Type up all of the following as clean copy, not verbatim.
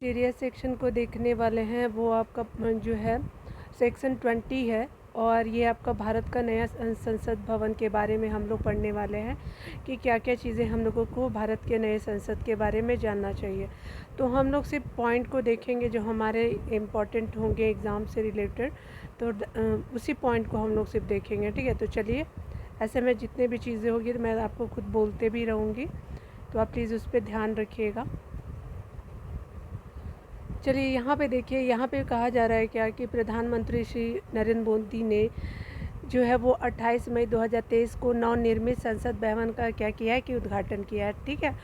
Serious section को देखने वाले हैं वो आपका जो है सेक्शन 20 है और ये आपका भारत का नया संसद भवन के बारे में हम लोग पढ़ने वाले हैं कि क्या क्या चीज़ें हम लोगों को भारत के नए संसद के बारे में जानना चाहिए। तो हम लोग सिर्फ पॉइंट को देखेंगे जो हमारे इम्पॉर्टेंट होंगे एग्ज़ाम से रिलेटेड, तो उसी पॉइंट को हम लोग सिर्फ देखेंगे। ठीक है, तो चलिए ऐसे में जितने भी चीज़ें होगी तो मैं आपको खुद बोलते भी रहूँगी, तो आप प्लीज़ उस पर ध्यान रखिएगा। चलिए यहाँ पे देखिए, यहाँ पे कहा जा रहा है क्या कि प्रधानमंत्री श्री नरेंद्र मोदी ने जो है वो 28 मई 2023 को नवनिर्मित संसद भवन का क्या किया है कि उद्घाटन किया है। ठीक है,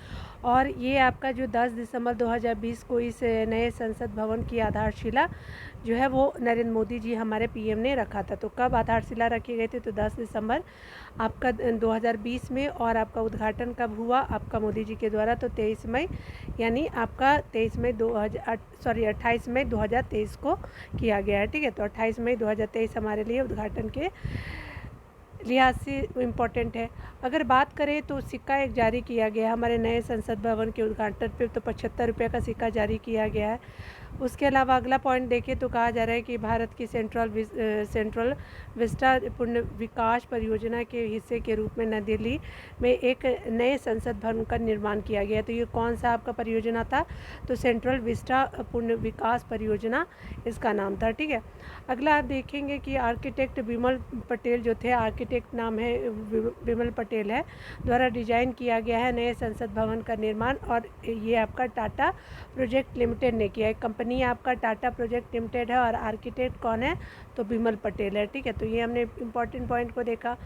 और ये आपका जो 10 दिसंबर 2020 को इस नए संसद भवन की आधारशिला जो है वो नरेंद्र मोदी जी हमारे पीएम ने रखा था। तो कब आधारशिला रखी गई थी? तो 10 दिसंबर आपका 2020 में। और आपका उद्घाटन कब हुआ आपका मोदी जी के द्वारा? तो 23 मई, यानी आपका 28 मई 2023 को किया गया है। ठीक है, तो 28 मई 2023 हमारे लिए उद्घाटन के लिहाज से इम्पोर्टेंट है। अगर बात करें तो सिक्का एक जारी किया गया हमारे नए संसद भवन के उद्घाटन पे, तो 75 रुपये का सिक्का जारी किया गया है। उसके अलावा अगला पॉइंट देखें तो कहा जा रहा है कि भारत की सेंट्रल विस्टा पुण्य विकास परियोजना के हिस्से के रूप में नई दिल्ली में एक नए संसद भवन का निर्माण किया गया। तो ये कौन सा आपका परियोजना था? तो सेंट्रल विस्टा पुण्य विकास परियोजना इसका नाम था। ठीक है, अगला आप देखेंगे कि आर्किटेक्ट विमल पटेल जो थे, आर्किटेक्ट नाम है विमल पटेल है, द्वारा डिजाइन किया गया है नए संसद भवन का निर्माण। और ये आपका टाटा प्रोजेक्ट लिमिटेड ने किया है। कंपनी आपका टाटा प्रोजेक्ट लिमिटेड है और आर्किटेक्ट कौन है? तो विमल पटेल है। ठीक है, तो ये हमने इम्पॉर्टेंट पॉइंट को देखा।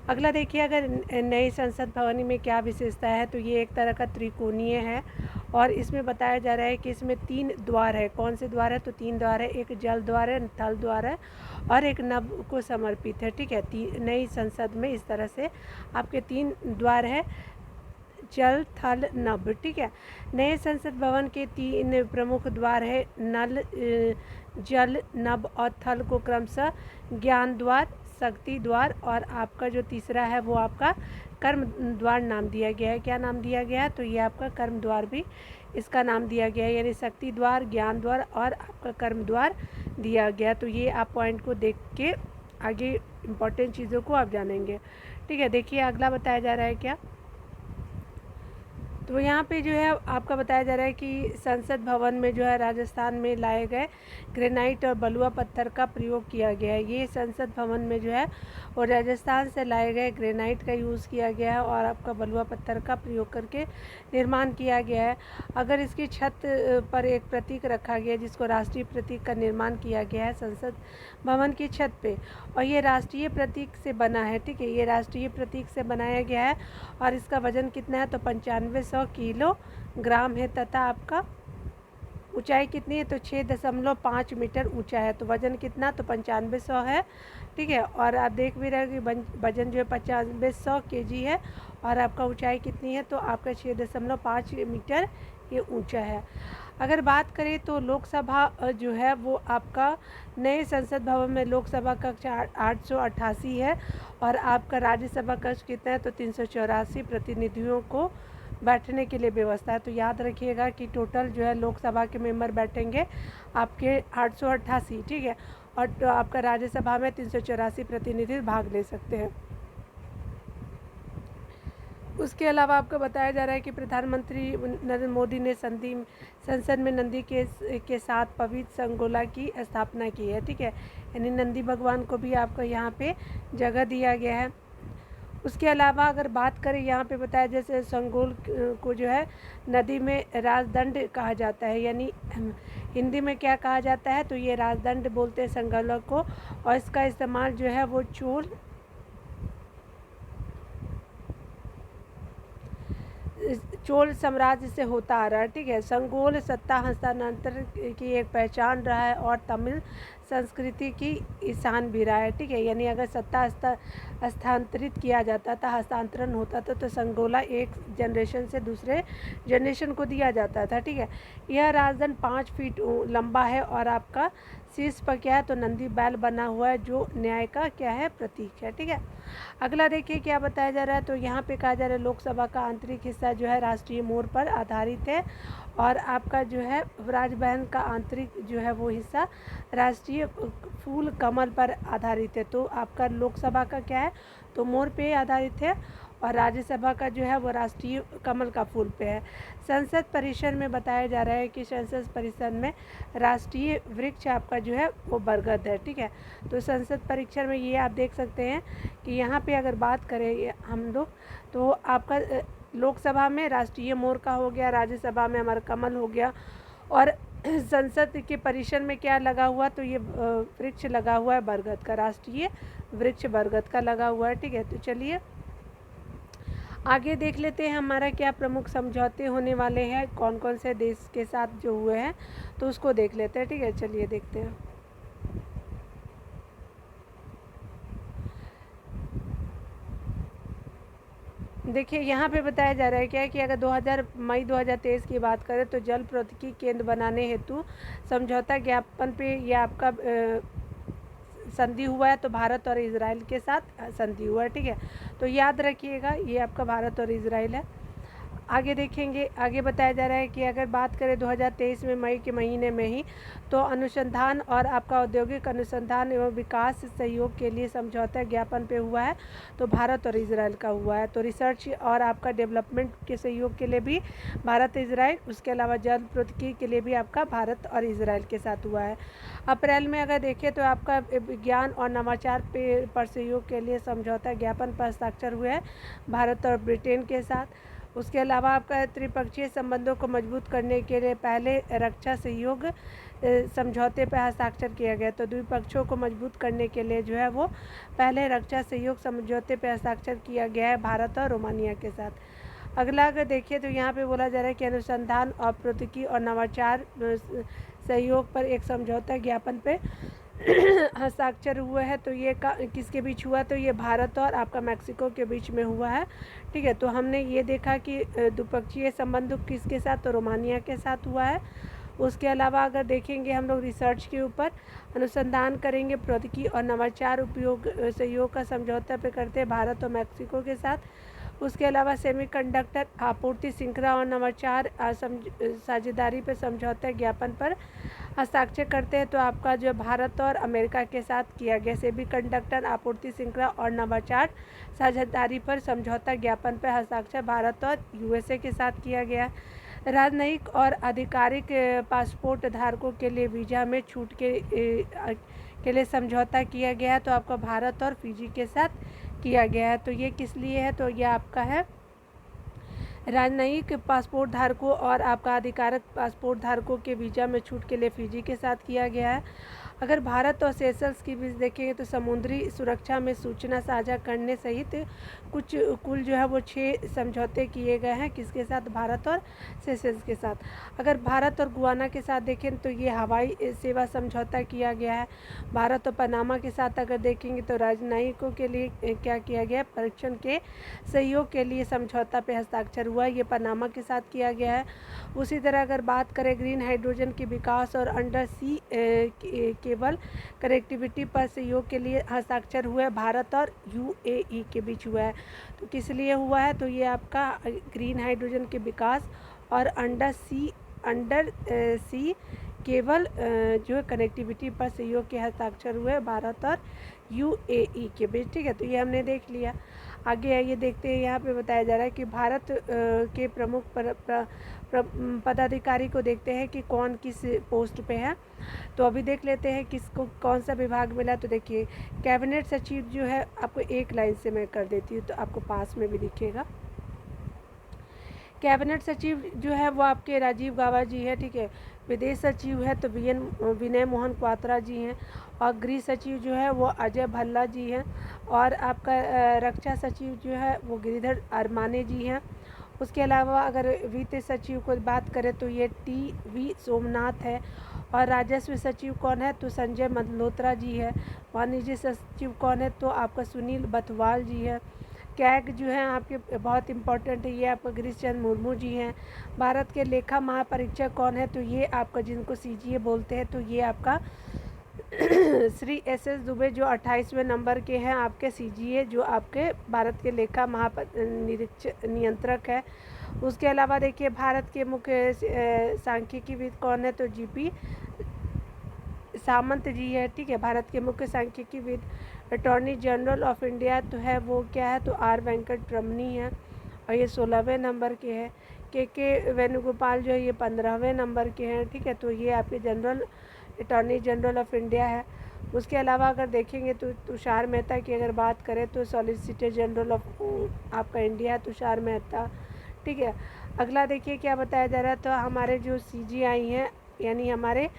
अगला देखिए, अगर नई संसद भवन में क्या विशेषता है? तो ये एक तरह का त्रिकोणीय है और इसमें बताया जा रहा है कि इसमें 3 द्वार है। कौन से द्वार है? तो 3 द्वार है, एक जल द्वार है, थल द्वार है और एक नभ को समर्पित है। ठीक है, नई संसद में इस तरह से आपके 3 द्वार है, जल थल नभ। ठीक है, नए संसद भवन के 3 प्रमुख द्वार है, नल जल नभ और थल को क्रमशः ज्ञान द्वार, शक्ति द्वार और आपका जो तीसरा है वो आपका कर्म द्वार नाम दिया गया है। क्या नाम दिया गया है? तो ये आपका कर्म द्वार भी इसका नाम दिया गया है, यानी शक्ति द्वार, ज्ञान द्वार और आपका कर्म द्वार दिया गया। तो ये आप पॉइंट को देख के आगे इम्पोर्टेंट चीज़ों को आप जानेंगे। ठीक है, देखिए अगला बताया जा रहा है क्या, तो यहाँ पे जो है आपका बताया जा रहा है कि संसद भवन में जो है राजस्थान में लाए गए ग्रेनाइट और बलुआ पत्थर का प्रयोग किया गया है। ये संसद भवन में जो है और राजस्थान से लाए गए ग्रेनाइट का यूज़ किया गया है और आपका बलुआ पत्थर का प्रयोग करके निर्माण किया गया है। अगर इसकी छत पर एक प्रतीक रखा गया जिसको राष्ट्रीय प्रतीक का निर्माण किया गया है संसद भवन की छत पे, और ये राष्ट्रीय प्रतीक से बना है। ठीक है, ये राष्ट्रीय प्रतीक से बनाया गया है और इसका वजन कितना है? तो 9500 किलोग्राम है तथा आपका ऊंचाई कितनी है? तो 6.5 मीटर ऊंचा है। तो वजन कितना? तो 9500 है। ठीक है, और आप देख भी रहे हो कि वजन जो है 9500 केजी है और आपका ऊंचाई कितनी है? तो आपका 6.5 मीटर ये ऊंचा है। अगर बात करें तो लोकसभा जो है वो आपका नए संसद भवन में लोकसभा कक्ष 888 है और आपका राज्यसभा कक्ष कितना है? तो 384 प्रतिनिधियों को बैठने के लिए व्यवस्था है। तो याद रखिएगा कि टोटल जो है लोकसभा के मेंबर बैठेंगे आपके 888। ठीक है, और तो आपका राज्यसभा में 384 प्रतिनिधि भाग ले सकते हैं। उसके अलावा आपको बताया जा रहा है कि प्रधानमंत्री नरेंद्र मोदी ने संसद में नंदी के साथ पवित्र संगोला की स्थापना की है। ठीक है, यानी नंदी भगवान को भी आपको यहाँ पे जगह दिया गया है। उसके अलावा अगर बात करें यहाँ पे बताया जैसे संगोल को जो है नदी में राजदंड कहा जाता है, यानी हिंदी में क्या कहा जाता है? तो ये राजदंड बोलते हैं संगोला को और इसका इस्तेमाल जो है वो चोल साम्राज्य से होता आ रहा है। ठीक है, संगोल सत्ता हस्तांतरण की एक पहचान रहा है और तमिल संस्कृति की ईशान भी रहा है। ठीक है, यानी अगर सत्ता हस्तांतरित किया जाता था, हस्तांतरण होता था तो संगोला एक जनरेशन से दूसरे जनरेशन को दिया जाता था। ठीक है, यह राजदंड 5 फीट लंबा है और आपका शीर्ष पर क्या है, तो नंदी बैल बना हुआ है जो न्याय का क्या है, प्रतीक है। ठीक है, अगला देखिए क्या बताया जा रहा है। तो यहाँ पे कहा जा रहा है लोकसभा का आंतरिक हिस्सा जो है राष्ट्रीय मोर पर आधारित है, और आपका जो है राजभवन का आंतरिक जो है वो हिस्सा राष्ट्रीय फूल कमल पर आधारित है। तो आपका लोकसभा का क्या है, तो मोर पे आधारित है, और राज्यसभा का जो है वो राष्ट्रीय कमल का फूल पे है। संसद परिसर में बताया जा रहा है कि संसद परिसर में राष्ट्रीय वृक्ष आपका जो है वो बरगद है। ठीक है, तो संसद परिसर में ये आप देख सकते हैं कि यहाँ पे अगर बात करें हम लोग, तो आपका लोकसभा में राष्ट्रीय मोर का हो गया, राज्यसभा में हमारा कमल हो गया, और संसद के परिसर में क्या लगा हुआ, तो ये वृक्ष लगा हुआ है बरगद का, राष्ट्रीय वृक्ष बरगद का लगा हुआ है। ठीक है, तो चलिए आगे देख लेते हैं हमारा क्या प्रमुख समझौते होने वाले हैं, कौन कौन से देश के साथ जो हुए हैं, तो उसको देख लेते हैं। ठीक है, चलिए देखते हैं। देखिए यहाँ पे बताया जा रहा है क्या है कि अगर मई 2023 की बात करें तो जल प्रौद्योगिकी केंद्र बनाने हेतु समझौता ज्ञापन पे ये आपका संधि हुआ है, तो भारत और इजराइल के साथ संधि हुआ है। ठीक है, तो याद रखिएगा ये आपका भारत और इजराइल है। आगे देखेंगे, आगे बताया जा रहा है कि अगर बात करें 2023 में मई के महीने में ही, तो अनुसंधान और आपका औद्योगिक अनुसंधान एवं विकास सहयोग के लिए समझौता ज्ञापन पे हुआ है, तो भारत और इजराइल का हुआ है। तो रिसर्च और आपका डेवलपमेंट के सहयोग के लिए भी भारत इजराइल, उसके अलावा जल प्रौद्योगिकी के लिए भी आपका भारत और इजराइल के साथ हुआ है। अप्रैल में अगर देखें तो आपका विज्ञान और नवाचार पर सहयोग के लिए समझौता ज्ञापन पर हस्ताक्षर हुए हैं भारत और ब्रिटेन के साथ। उसके अलावा आपका त्रिपक्षीय संबंधों को मजबूत करने के लिए पहले रक्षा सहयोग समझौते पर हस्ताक्षर किया गया। तो द्विपक्षों को मजबूत करने के लिए जो है वो पहले रक्षा सहयोग समझौते पर हस्ताक्षर किया गया है भारत और रोमानिया के साथ। अगला अगर देखिए तो यहाँ पे बोला जा रहा है कि अनुसंधान और प्रौद्योगिकी और नवाचार सहयोग पर एक समझौता ज्ञापन पे हस्ताक्षर हुआ है। तो ये किसके बीच हुआ, तो ये भारत और आपका मैक्सिको के बीच में हुआ है। ठीक है, तो हमने ये देखा कि द्विपक्षीय संबंध किसके साथ, तो रोमानिया के साथ हुआ है। उसके अलावा अगर देखेंगे हम लोग रिसर्च के ऊपर अनुसंधान करेंगे, प्रौद्योगिकी और नवाचार उपयोग सहयोग का समझौता पे करते हैं भारत और मैक्सिको के साथ। उसके अलावा सेमीकंडक्टर आपूर्ति श्रृंखला और नवाचार साझेदारी पर समझौता ज्ञापन पर हस्ताक्षर करते हैं, तो आपका जो भारत और अमेरिका के साथ किया गया सेमीकंडक्टर आपूर्ति श्रृंखला और नवाचार साझेदारी पर समझौता ज्ञापन पर हस्ताक्षर भारत और यूएसए के साथ किया गया। राजनयिक और आधिकारिक पासपोर्ट धारकों के लिए वीज़ा में छूट के लिए समझौता किया गया है, तो आपका भारत और फिजी के साथ किया गया है। तो ये किस लिए है, तो ये आपका है राजनयिक पासपोर्ट धारकों और आपका आधिकारिक पासपोर्ट धारकों के वीज़ा में छूट के लिए फिजी के साथ किया गया है। अगर भारत और सेशल्स की बीच देखेंगे तो समुद्री सुरक्षा में सूचना साझा करने सहित कुल जो है वो 6 समझौते किए गए हैं, किसके साथ, भारत और सेशल्स के साथ। अगर भारत और गुयाना के साथ देखें तो ये हवाई सेवा समझौता किया गया है। भारत और पनामा के साथ अगर देखेंगे तो राजनयिकों के लिए क्या किया गया, परीक्षण के सहयोग के लिए समझौता पे हस्ताक्षर हुआ, ये पनामा के साथ किया गया है। उसी तरह अगर बात करें ग्रीन हाइड्रोजन के विकास और अंडर सी केबल कनेक्टिविटी पर सहयोग के लिए हस्ताक्षर हुए भारत और यूएई के बीच हुआ है। तो किस लिए हुआ है, तो ये आपका ग्रीन हाइड्रोजन के विकास और अंडर सी केबल जो है कनेक्टिविटी पर सहयोग के हस्ताक्षर हुए भारत और यूएई के बीच। ठीक है, तो ये हमने देख लिया। आगे आइए देखते हैं, यहाँ पे बताया जा रहा है कि भारत के प्रमुख पदाधिकारी को देखते हैं कि कौन किस पोस्ट पे है। तो अभी देख लेते हैं किसको कौन सा विभाग मिला। तो देखिए कैबिनेट सचिव जो है आपको एक लाइन से मैं कर देती हूँ तो आपको पास में भी दिखेगा। कैबिनेट सचिव जो है वो आपके राजीव गाबा जी है। ठीक है, विदेश सचिव है तो विनय मोहन क्वात्रा जी हैं, और गृह सचिव जो है वो अजय भल्ला जी हैं, और आपका रक्षा सचिव जो है वो गिरिधर अरमाने जी हैं। उसके अलावा अगर वित्त सचिव को बात करें तो ये टी.वी. सोमनाथ है, और राजस्व सचिव कौन है, तो संजय मल्होत्रा जी है। वाणिज्य सचिव कौन है, तो आपका सुनील बथवाल जी है। कैग जो है आपके बहुत इंपॉर्टेंट है, ये आपका गिरीश चंद्र मुर्मू जी हैं। भारत के लेखा महापरीक्षक कौन है, तो ये आपका जिनको सीजीए बोलते हैं, तो ये आपका श्री एस दुबे जो 28वें नंबर के हैं आपके सीजीए, जो आपके भारत के लेखा नियंत्रक है। उसके अलावा देखिए भारत के मुख्य सांख्यिकीविद कौन है, तो जीपी सामंत जी है, ठीक है। भारत के मुख्य सांख्यिकीविद अटॉर्नी जनरल ऑफ इंडिया तो है वो क्या है, तो आर वेंकट रमनी है और ये 16वें नंबर के हैं। के वेणुगोपाल जो है ये 15वें नंबर के हैं, ठीक है। तो ये आपके general attorney general of India है। उसके अलावा अगर देखेंगे तो तुषार मेहता की अगर बात करें तो सॉलिसिटर जनरल ऑफ आपका इंडिया तुषार मेहता, ठीक है। अगला देखिए क्या बताया जा रहा है, तो हमारे जो सीजीआई हैं यानी हमारे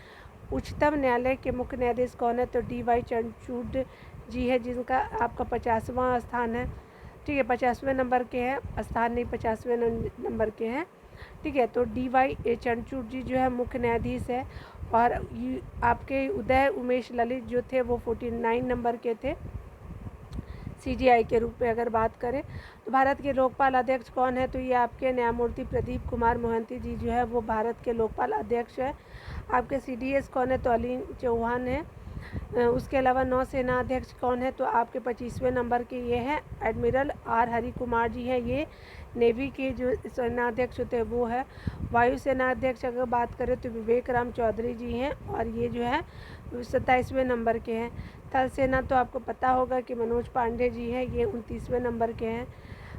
उच्चतम न्यायालय के मुख्य न्यायाधीश कौन है, तो डी.वाई. चंद्रचूड़ जी है, जिनका आपका 50वां स्थान है, ठीक है। 50वें नंबर के हैं, स्थान नहीं 50वें नंबर के हैं, ठीक है। तो डी.वाई. चंद्रचूड़ जी जो है मुख्य न्यायाधीश है। और आपके उदय उमेश ललित जो थे वो 49 नंबर के थे सीजीआई के रूप में अगर बात करें। तो भारत के लोकपाल अध्यक्ष कौन है, तो ये आपके न्यायमूर्ति प्रदीप कुमार मोहंती जी जो है वो भारत के लोकपाल अध्यक्ष है। आपके सीडीएस कौन है, तो अलीन चौहान है। उसके अलावा नौसेना अध्यक्ष कौन है, तो आपके 25वें नंबर के ये हैं एडमिरल आर हरि कुमार जी हैं, ये नेवी के जो सेनाध्यक्ष होते हैं वो है। वायुसेना अध्यक्ष अगर बात करें तो विवेक राम चौधरी जी हैं और ये जो है 27वें नंबर के हैं। थल सेना तो आपको पता होगा कि मनोज पांडे जी हैं, ये 29वें नंबर के हैं।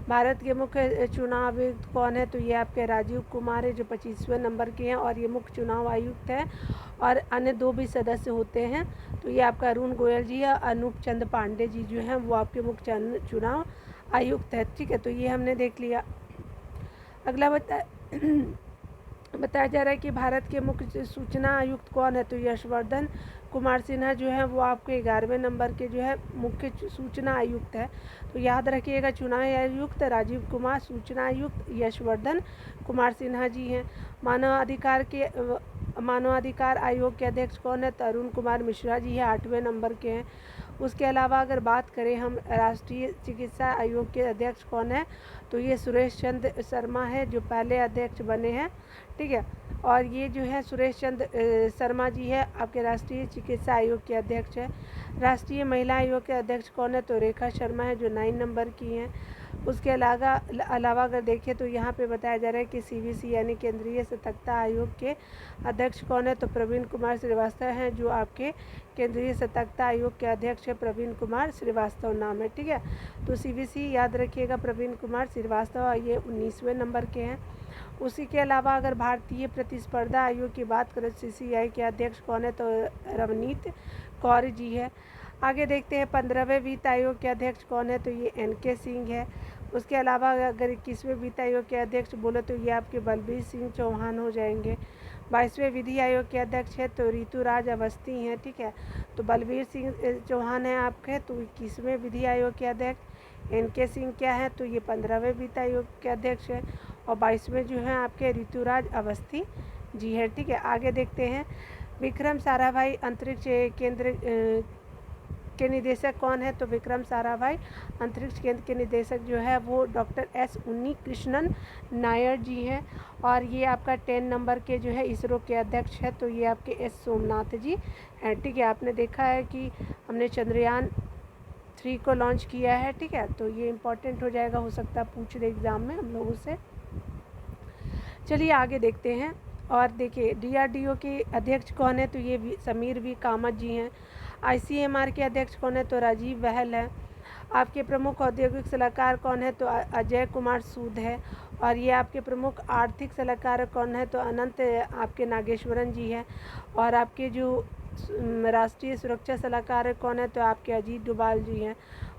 भारत के मुख्य चुनाव आयुक्त कौन है, तो ये आपके राजीव कुमार है जो 25वें नंबर के हैं और ये मुख्य चुनाव आयुक्त हैं। और अन्य 2 भी सदस्य होते हैं, तो ये आपका अरुण गोयल जी है, अनूप चंद पांडे जी जो हैं वो आपके मुख्य चुनाव आयुक्त है, ठीक है। तो ये हमने देख लिया। अगला बताया जा रहा है कि भारत के मुख्य सूचना आयुक्त कौन है, तो यशवर्धन कुमार सिन्हा जो है वो आपके 11वें नंबर के जो है मुख्य सूचना आयुक्त है। तो याद रखिएगा चुनाव आयुक्त राजीव कुमार, सूचना आयुक्त यशवर्धन कुमार सिन्हा जी हैं। मानवाधिकार आयोग के अध्यक्ष कौन है, तो अरुण कुमार मिश्रा जी है, 8वें नंबर के हैं। उसके अलावा अगर बात करें हम राष्ट्रीय चिकित्सा आयोग के अध्यक्ष कौन है, तो ये सुरेश चंद्र शर्मा है जो पहले अध्यक्ष बने हैं, ठीक है। और ये जो है सुरेश चंद्र शर्मा जी है आपके राष्ट्रीय चिकित्सा आयोग के अध्यक्ष है। राष्ट्रीय महिला आयोग के अध्यक्ष कौन है, तो रेखा शर्मा है जो 9 नंबर की हैं। उसके अलावा अगर देखें तो यहाँ पे बताया जा रहा है कि सीवीसी यानी केंद्रीय सतर्कता आयोग के अध्यक्ष कौन है, तो प्रवीण कुमार श्रीवास्तव हैं जो आपके केंद्रीय सतर्कता आयोग के अध्यक्ष है। प्रवीण कुमार श्रीवास्तव नाम है, ठीक है। तो सीवीसी याद रखिएगा प्रवीण कुमार श्रीवास्तव, ये 19वें नंबर के हैं। उसी के अलावा अगर भारतीय प्रतिस्पर्धा आयोग की बात करें सीसीआई के अध्यक्ष कौन है, तो रवनीत कौर जी है। आगे देखते हैं 15वें वित्त आयोग के अध्यक्ष कौन है, तो ये एनके सिंह है। उसके अलावा अगर 21वें वित्त आयोग के अध्यक्ष बोले तो ये आपके बलबीर सिंह चौहान हो जाएंगे। 22वें विधि आयोग के अध्यक्ष है तो ऋतुराज अवस्थी हैं, ठीक है। तो बलबीर सिंह चौहान है आपके, तो 21वें विधि आयोग के अध्यक्ष। एनके सिंह क्या है, तो ये 15वें वित्त आयोग के अध्यक्ष है और 22वें जो हैं आपके ऋतुराज अवस्थी जी है, ठीक है। आगे देखते हैं विक्रम साराभाई अंतरिक्ष केंद्र के निदेशक कौन है, तो विक्रम साराभाई अंतरिक्ष केंद्र के निदेशक जो है वो डॉक्टर एस उन्नी कृष्णन नायर जी हैं और ये आपका 10 नंबर के जो है इसरो के अध्यक्ष है, तो ये आपके एस सोमनाथ जी हैं, ठीक है। आपने देखा है कि हमने चंद्रयान 3 को लॉन्च किया है, ठीक है। तो ये इम्पोर्टेंट हो जाएगा, हो सकता है पूछ ले एग्ज़ाम में हम लोगों से। चलिए आगे देखते हैं और देखिए डीआरडीओ के अध्यक्ष कौन है, तो ये समीर वी कामत जी हैं। आईसीएमआर के अध्यक्ष कौन है, तो राजीव बहल है। आपके प्रमुख औद्योगिक सलाहकार कौन है, तो अजय कुमार सूद है और ये आपके प्रमुख आर्थिक सलाहकार कौन है, तो अनंत आपके नागेश्वरन जी है। और आपके जो राष्ट्रीय सुरक्षा सलाहकार कौन है, तो आपके अजीत डोभाल जी हैं।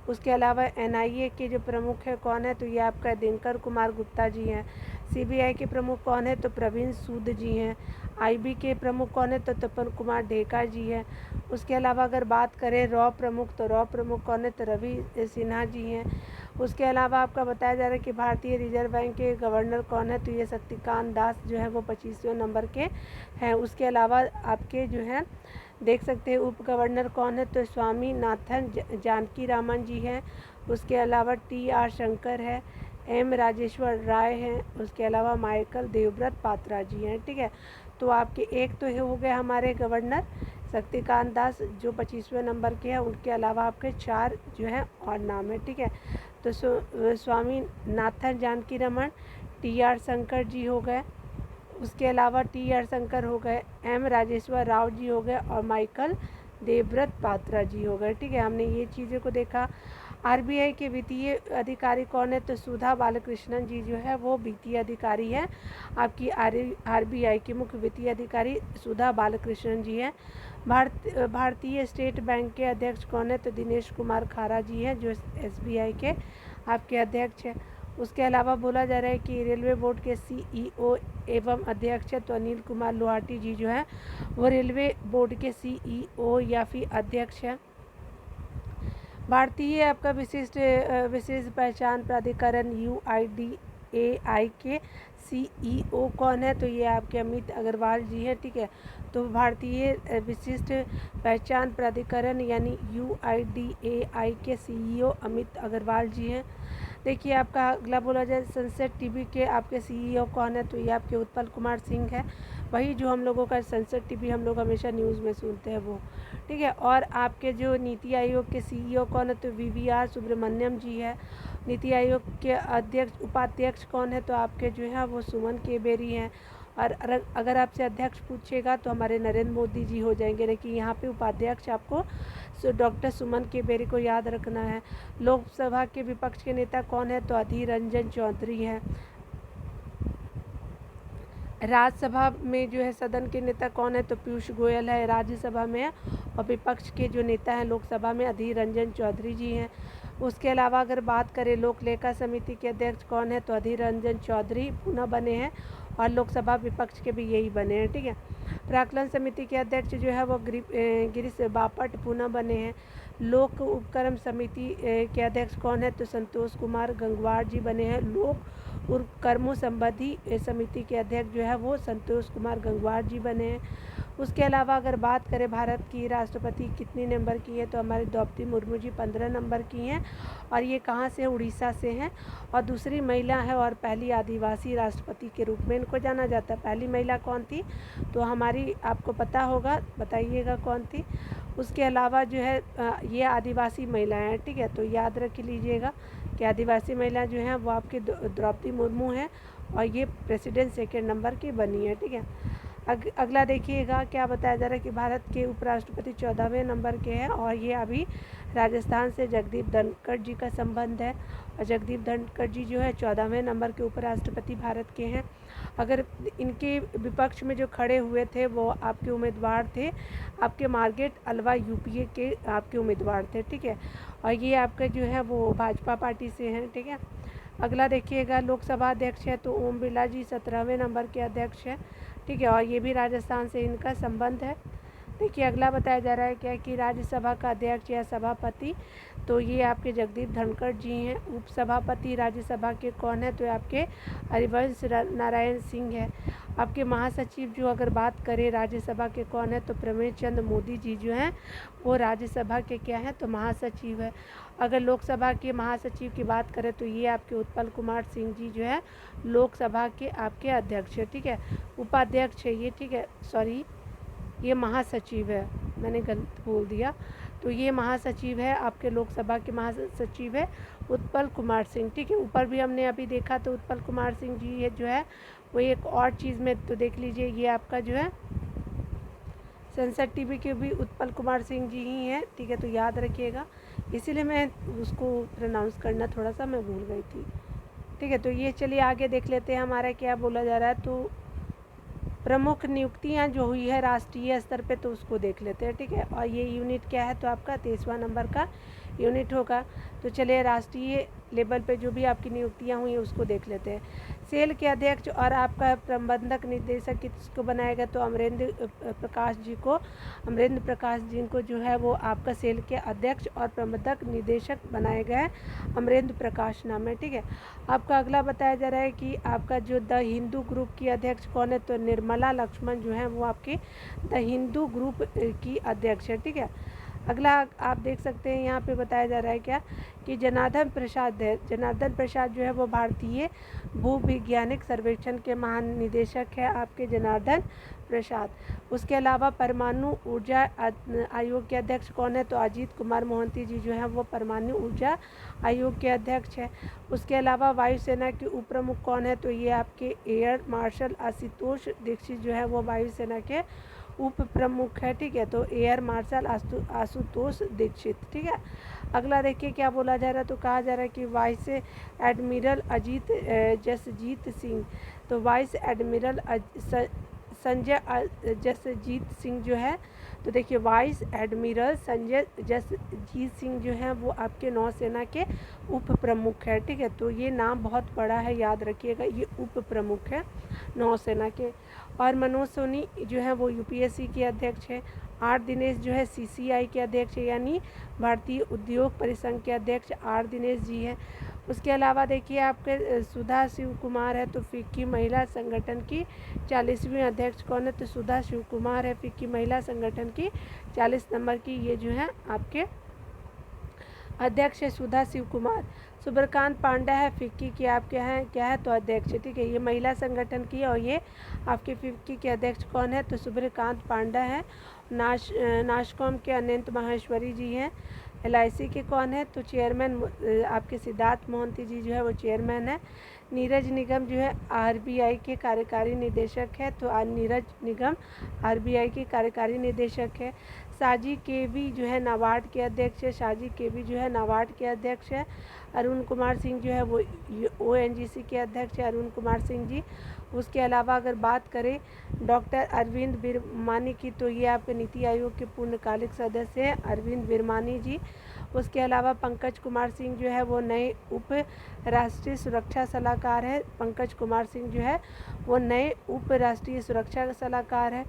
उसके अलावा एनआईए के जो प्रमुख है कौन है, तो ये आपका दिनकर कुमार गुप्ता जी हैं। सीबीआई के प्रमुख कौन है, तो प्रवीण सूद जी हैं। आईबी के प्रमुख कौन है, तो तपन कुमार ढेका जी हैं। उसके अलावा अगर बात करें रॉ प्रमुख, तो रॉ प्रमुख कौन है, तो रवि सिन्हा जी हैं। उसके अलावा आपका बताया जा रहा है कि भारतीय रिजर्व बैंक के गवर्नर कौन है, तो ये शक्तिकांत दास जो है वो 25वें नंबर के हैं। उसके अलावा आपके जो है देख सकते हैं उप गवर्नर कौन है, तो स्वामी नाथन जानकी रामन जी हैं। उसके अलावा TR शंकर है, M राजेश्वर राय हैं। उसके अलावा माइकल देवव्रत पात्रा जी हैं, ठीक है। तो आपके एक तो हो गए हमारे गवर्नर शक्तिकांत दास जो 25वें नंबर के हैं। उनके अलावा आपके 4 जो हैं और नाम है, ठीक है। तो स्वामी नाथन जानकी रमन, टी.आर. शंकर जी हो गए, उसके अलावा टी.आर. शंकर हो गए, एम. राजेश्वर राव जी हो गए और माइकल देवव्रत पात्रा जी हो गए, ठीक है। हमने ये चीज़ों को देखा। आरबीआई के वित्तीय अधिकारी कौन है? तो सुधा बालकृष्णन जी जो है वो वित्तीय अधिकारी है। आपकी आरबीआई के मुख्य वित्तीय अधिकारी सुधा बालकृष्णन जी हैं। भारतीय स्टेट बैंक के अध्यक्ष कौन है? तो दिनेश कुमार खारा जी हैं जो एसबीआई के आपके अध्यक्ष हैं। उसके अलावा बोला जा रहा है कि रेलवे बोर्ड के सीईओ एवं अध्यक्ष है तो अनिल कुमार लोहाटी जी जो है वो रेलवे बोर्ड के सीईओ या फिर अध्यक्ष है। भारतीय आपका विशेष पहचान प्राधिकरण UIDAI के सीईओ कौन है? तो ये आपके अमित अग्रवाल जी हैं, ठीक है। तो भारतीय विशिष्ट पहचान प्राधिकरण यानी UIDAI के सीईओ अमित अग्रवाल जी हैं। देखिए आपका अगला बोला जाए सनसेट टीवी के आपके सीईओ कौन है? तो ये आपके उत्पल कुमार सिंह है, वही जो हम लोगों का सनसेट टीवी हम लोग हमेशा न्यूज़ में सुनते हैं वो, ठीक है। और आपके जो नीति आयोग के सीईओ कौन है? तो VVR सुब्रमण्यम जी है। नीति आयोग के उपाध्यक्ष कौन है? तो आपके जो है वो सुमन केबेरी हैं। और अगर आपसे अध्यक्ष पूछेगा तो हमारे नरेंद्र मोदी जी हो जाएंगे, लेकिन यहाँ पे उपाध्यक्ष आपको डॉक्टर सुमन केबेरी को याद रखना है। लोकसभा के विपक्ष के नेता कौन है? तो अधीर रंजन चौधरी हैं। राज्यसभा में जो है सदन के नेता कौन है? तो पीयूष गोयल है राज्यसभा में, और विपक्ष के जो नेता हैं लोकसभा में अधीर रंजन चौधरी जी हैं। उसके अलावा अगर बात करें लोक लेखा समिति के अध्यक्ष कौन है? तो अधीर रंजन चौधरी पुनः बने हैं और लोकसभा विपक्ष के भी यही बने हैं, ठीक है। प्राक्कलन समिति के अध्यक्ष जो है वो गिरीश बापट पुनः बने हैं। लोक उपक्रम समिति के अध्यक्ष कौन है? तो संतोष कुमार गंगवार जी बने हैं। लोक उपक्रमों संबंधी समिति के अध्यक्ष जो है वो संतोष कुमार गंगवार जी बने हैं। उसके अलावा अगर बात करें भारत की राष्ट्रपति कितने नंबर की है? तो हमारी द्रौपदी मुर्मू जी 15 नंबर की हैं, और ये कहाँ से? उड़ीसा से हैं, और दूसरी महिला है और पहली आदिवासी राष्ट्रपति के रूप में इनको जाना जाता है। पहली महिला कौन थी? तो हमारी आपको पता होगा, बताइएगा कौन थी। उसके अलावा जो है ये आदिवासी महिलाएं हैं, ठीक है। तो याद रख लीजिएगा कि आदिवासी महिला जो हैं वो आपकी द्रौपदी मुर्मू हैं, और ये प्रेसिडेंट 2 नंबर की बनी है, ठीक है। अगला देखिएगा क्या बताया जा रहा है कि भारत के उपराष्ट्रपति 14वें नंबर के हैं, और ये अभी राजस्थान से जगदीप धनखड़ जी का संबंध है, और जगदीप धनखड़ जी जो है 14वें नंबर के उपराष्ट्रपति भारत के हैं। अगर इनके विपक्ष में जो खड़े हुए थे वो आपके उम्मीदवार थे आपके मार्गेट अलवा यूपीए के आपके उम्मीदवार थे, ठीक है। और ये आपका जो है वो भाजपा पार्टी से हैं, ठीक है। अगला देखिएगा लोकसभा अध्यक्ष है तो ओम बिरला जी 17वें नंबर के अध्यक्ष हैं, ठीक है, और ये भी राजस्थान से इनका संबंध है। देखिए अगला बताया जा रहा है क्या कि राज्यसभा का अध्यक्ष या सभापति, तो ये आपके जगदीप धनखड़ जी हैं। उपसभापति राज्यसभा के कौन है? तो आपके हरिवंश नारायण सिंह है। आपके महासचिव जो अगर बात करें राज्यसभा के कौन है? तो प्रमेश चंद्र मोदी जी जो हैं वो राज्यसभा के क्या हैं? तो महासचिव है। अगर लोकसभा के महासचिव की बात करें तो ये आपके उत्पल कुमार सिंह जी जो है लोकसभा के आपके अध्यक्ष है, ठीक है। उपाध्यक्ष है ये, ठीक है, सॉरी ये महासचिव है, मैंने गलत बोल दिया। तो ये महासचिव है आपके लोकसभा के महासचिव है उत्पल कुमार सिंह, ठीक है। ऊपर भी हमने अभी देखा तो उत्पल कुमार सिंह जी है जो है वो एक और चीज़ में तो देख लीजिए ये आपका जो है संसद टीवी के भी उत्पल कुमार सिंह जी ही हैं, ठीक है। तो याद रखिएगा, इसीलिए मैं उसको प्रनाउंस करना थोड़ा सा मैं भूल गई थी, ठीक है। तो ये चलिए आगे देख लेते हैं हमारा क्या बोला जा रहा है। तो प्रमुख नियुक्तियां जो हुई है राष्ट्रीय स्तर पे तो उसको देख लेते हैं, ठीक है। और ये यूनिट क्या है? तो आपका 23वां नंबर का यूनिट होगा। तो चलिए राष्ट्रीय लेवल पे जो भी आपकी नियुक्तियां हुई उसको देख लेते हैं। सेल के अध्यक्ष और आपका प्रबंधक निदेशक किसको बनाया गया? तो अमरेंद्र प्रकाश जी को जो है वो आपका सेल के अध्यक्ष और प्रबंधक निदेशक बनाया गया है, अमरेंद्र प्रकाश नाम है, ठीक है। आपका अगला बताया जा रहा है कि आपका जो द हिंदू ग्रुप की अध्यक्ष कौन है? तो निर्मला लक्ष्मण जो है वो आपकी द हिंदू ग्रुप की अध्यक्ष है, ठीक है। अगला आप देख सकते हैं यहाँ पे बताया जा रहा है क्या कि जनार्दन प्रसाद है। जनार्दन प्रसाद जो है वो भारतीय भूवैज्ञानिक सर्वेक्षण के महानिदेशक है आपके जनार्दन प्रसाद। उसके अलावा परमाणु ऊर्जा आयोग के अध्यक्ष कौन है? तो अजीत कुमार मोहंती जी जो हैं वो परमाणु ऊर्जा आयोग के अध्यक्ष हैं। उसके अलावा वायुसेना के उप प्रमुख कौन है? तो ये आपके एयर मार्शल आशुतोष दीक्षित जो है वो वायुसेना के उप प्रमुख है। ठीक है, तो एयर मार्शल आशुतोष दीक्षित। ठीक है, अगला देखिए क्या बोला जा रहा है। तो कहा जा रहा है कि वाइस एडमिरल जसजीत सिंह, तो वाइस एडमिरल संजय जसजीत सिंह जो है, तो देखिए वाइस एडमिरल संजय जसजीत सिंह जो है वो आपके नौसेना के उप प्रमुख है। ठीक है, तो ये नाम बहुत बड़ा है, याद रखिएगा, ये उप प्रमुख है नौसेना के। और मनोज सोनी जो है वो यूपीएससी के अध्यक्ष है। आर दिनेश जो है सीसीआई के अध्यक्ष है, यानी भारतीय उद्योग परिसंघ के अध्यक्ष आर दिनेश जी हैं। उसके अलावा देखिए आपके सुधा शिव कुमार है, तो फिक्की महिला संगठन की 40वीं अध्यक्ष कौन है? तो सुधा शिव कुमार है, फिक्की महिला संगठन की 40 नंबर की ये जो है आपके अध्यक्ष है सुधा शिव कुमार। सुब्रकांत पांडा है फिक्की की आप क्या है? तो अध्यक्ष। ठीक है, ये महिला संगठन की, और ये आपके फिक्की के अध्यक्ष कौन है? तो सुब्रकांत पांडा है। नाशकॉम के अनंत माहेश्वरी जी हैं। LIC के कौन है? तो चेयरमैन आपके सिद्धार्थ मोहंती जी जो है वो चेयरमैन है। नीरज निगम जो है RBI के कार्यकारी निदेशक है, तो नीरज निगम RBI के कार्यकारी निदेशक है। साजी केवी जो है नाबार्ड के अध्यक्ष है, साजी केवी जो है नाबार्ड के अध्यक्ष है। अरुण कुमार सिंह जो है वो ONGC के अध्यक्ष है, अरुण कुमार सिंह जी। उसके अलावा अगर बात करें डॉक्टर अरविंद बिरमानी की, तो ये आपके नीति आयोग के पूर्णकालिक सदस्य हैं अरविंद बिरमानी जी। उसके अलावा पंकज कुमार सिंह जो है वो नए उप राष्ट्रीय सुरक्षा सलाहकार है। पंकज कुमार सिंह जो है वो नए उप राष्ट्रीय सुरक्षा सलाहकार है।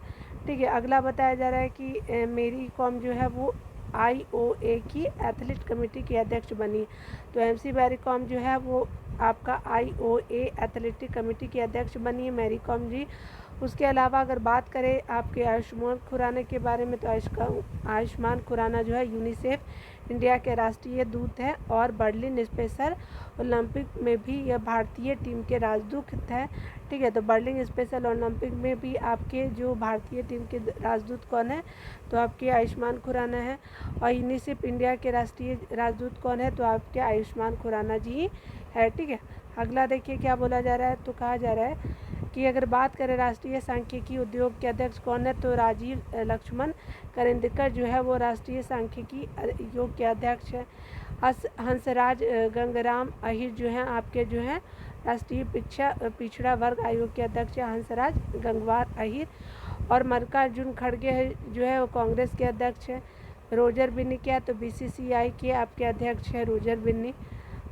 ठीक है, अगला बताया जा रहा है कि मेरी कॉम जो है वो IOA की एथलीट कमेटी की अध्यक्ष बनी। तो MC मैरी कॉम जो है वो आपका IOA एथलेटिक कमेटी की अध्यक्ष बनी है मैरी कॉम जी। उसके अलावा अगर बात करें आपके आयुष्मान खुराना के बारे में, तो आयुष्मान खुराना जो है यूनिसेफ इंडिया के राष्ट्रीय दूत है, और बर्लिन स्पेशल ओलंपिक में भी यह भारतीय टीम के राजदूत है। ठीक है, तो बर्लिन स्पेशल ओलंपिक में भी आपके जो भारतीय टीम के राजदूत कौन है? तो आपके आयुष्मान खुराना है। और यूनिसेफ इंडिया के राष्ट्रीय राजदूत कौन है? तो आपके आयुष्मान खुराना जी है। ठीक है, अगला देखिए क्या बोला जा रहा है। तो कहा जा रहा है कि अगर बात करें राष्ट्रीय सांख्यिकी उद्योग के अध्यक्ष कौन है? तो राजीव लक्ष्मण करेंदकर जो है वो राष्ट्रीय सांख्यिकी उद्योग के अध्यक्ष है। हंसराज गंगाराम अहिर जो हैं आपके जो हैं राष्ट्रीय पिछड़ा वर्ग आयोग के अध्यक्ष है हंसराज गंगवार अहिर। और मल्लिकार्जुन खड़गे जो है वो कांग्रेस के अध्यक्ष है। रोजर बिन्नी क्या? तो BCCI के आपके अध्यक्ष है रोजर बिन्नी।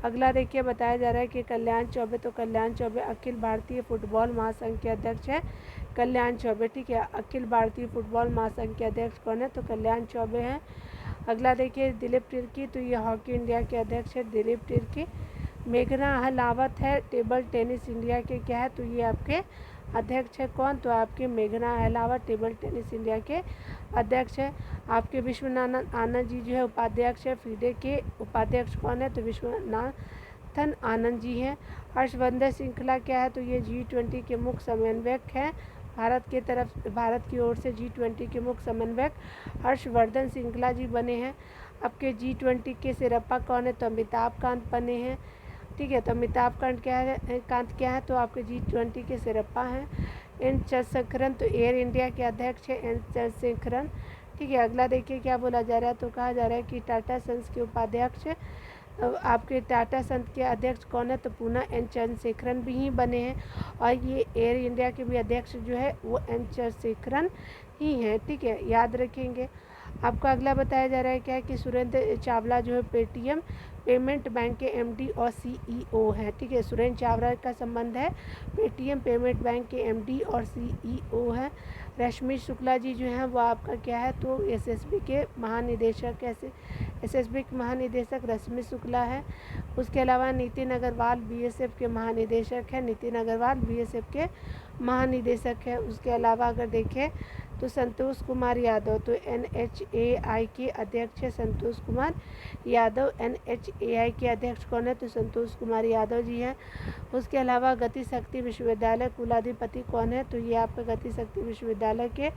अगला देखिए बताया जा रहा है कि कल्याण चौबे, तो कल्याण चौबे अखिल भारतीय फुटबॉल महासंघ के अध्यक्ष है कल्याण चौबे। ठीक है, अखिल भारतीय फुटबॉल महासंघ के अध्यक्ष कौन है? तो कल्याण चौबे हैं। अगला देखिए दिलीप तिर्की, तो ये हॉकी इंडिया के अध्यक्ष है दिलीप तिर्की। मेघना अहलावत है टेबल टेनिस इंडिया के क्या है? तो ये आपके अध्यक्ष है कौन? तो आपके मेघना अहलावत टेबल टेनिस इंडिया के अध्यक्ष है। आपके विश्वनाथन आनंद जी जो है उपाध्यक्ष है। FIDE के उपाध्यक्ष कौन है? तो विश्वनाथन आनंद जी हैं। हर्षवर्धन श्रृंखला क्या है? तो ये G20 के मुख्य समन्वयक हैं। भारत की ओर से G20 के मुख्य समन्वयक हर्षवर्धन श्रृंखला जी बने हैं। आपके G20 के सिरप्पा कौन है? तो अमिताभ कांत बने हैं। ठीक है, तो अमिताभ कांत क्या है? तो आपके G20 के सिरप्पा हैं। एन चंद्रशेखरन तो एयर इंडिया के अध्यक्ष है एन चंद्रशेखरन। ठीक है, अगला देखिए क्या बोला जा रहा है। तो कहा जा रहा है कि टाटा सन्स के उपाध्यक्ष आपके टाटा सन्स के अध्यक्ष कौन है? तो पुनः एन चंद्रशेखरन भी ही बने हैं, और ये एयर इंडिया के भी अध्यक्ष जो है वो एन चंद्रशेखरन ही हैं। ठीक है, याद रखेंगे। आपको अगला बताया जा रहा है क्या कि सुरेंद्र चावला जो है पेटीएम पेमेंट बैंक के MD और CEO हैं। ठीक है, सुरेंद्र चावला का संबंध है पेटीएम पेमेंट बैंक के MD और CEO हैं। रश्मि शुक्ला जी जो हैं वो आपका क्या है? तो SSB के महानिदेशक है। SSB के महानिदेशक रश्मि शुक्ला है। उसके अलावा नितिन अग्रवाल BSF के महानिदेशक है। नितिन अग्रवाल BSF के महानिदेशक है। उसके अलावा अगर देखें तो संतोष कुमार यादव। तो NHAI के अध्यक्ष है संतोष कुमार यादव। NHAI के अध्यक्ष कौन है? तो संतोष कुमार यादव जी हैं। उसके अलावा गति शक्ति विश्वविद्यालय कुलाधिपति कौन है? तो ये आपका गति शक्ति विश्वविद्यालय के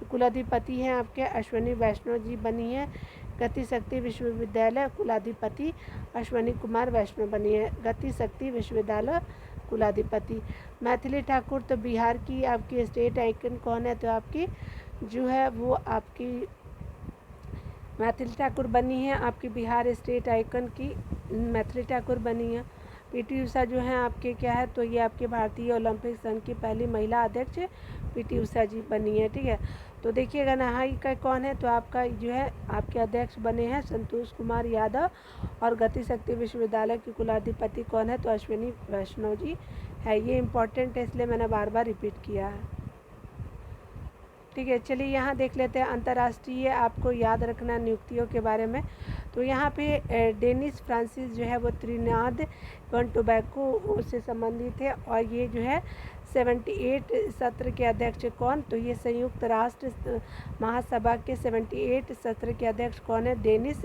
कुलाधिपति हैं आपके अश्वनी वैष्णव जी बनी है। गति शक्ति विश्वविद्यालय कुलाधिपति अश्वनी कुमार वैष्णव बनी है। गति शक्ति विश्वविद्यालय कुलाधिपति। मैथिली ठाकुर, तो बिहार की आपकी स्टेट आइकन कौन है? तो आपकी जो है वो आपकी मैथिली ठाकुर बनी है। आपकी बिहार स्टेट आइकन की मैथिली ठाकुर बनी है। पीटी उषा जो है आपके क्या है? तो ये आपके भारतीय ओलंपिक संघ की पहली महिला अध्यक्ष पीटी उषा जी बनी है। ठीक है, तो देखिएगा नहाई का कौन है? तो आपका जो है आपके अध्यक्ष बने हैं संतोष कुमार यादव। और गति शक्ति विश्वविद्यालय के कुलाधिपति कौन है? तो अश्विनी वैष्णव जी है। ये इम्पॉर्टेंट है इसलिए मैंने बार बार रिपीट किया है। ठीक है, चलिए यहाँ देख लेते हैं अंतर्राष्ट्रीय आपको याद रखना नियुक्तियों के बारे में। तो यहाँ पे डेनिस फ्रांसिस जो है वो त्रिनाद एवं टोबैको से संबंधित है। और ये जो है 78 सत्र के अध्यक्ष कौन? तो ये संयुक्त राष्ट्र महासभा के 78 सत्र के अध्यक्ष कौन है? डेनिस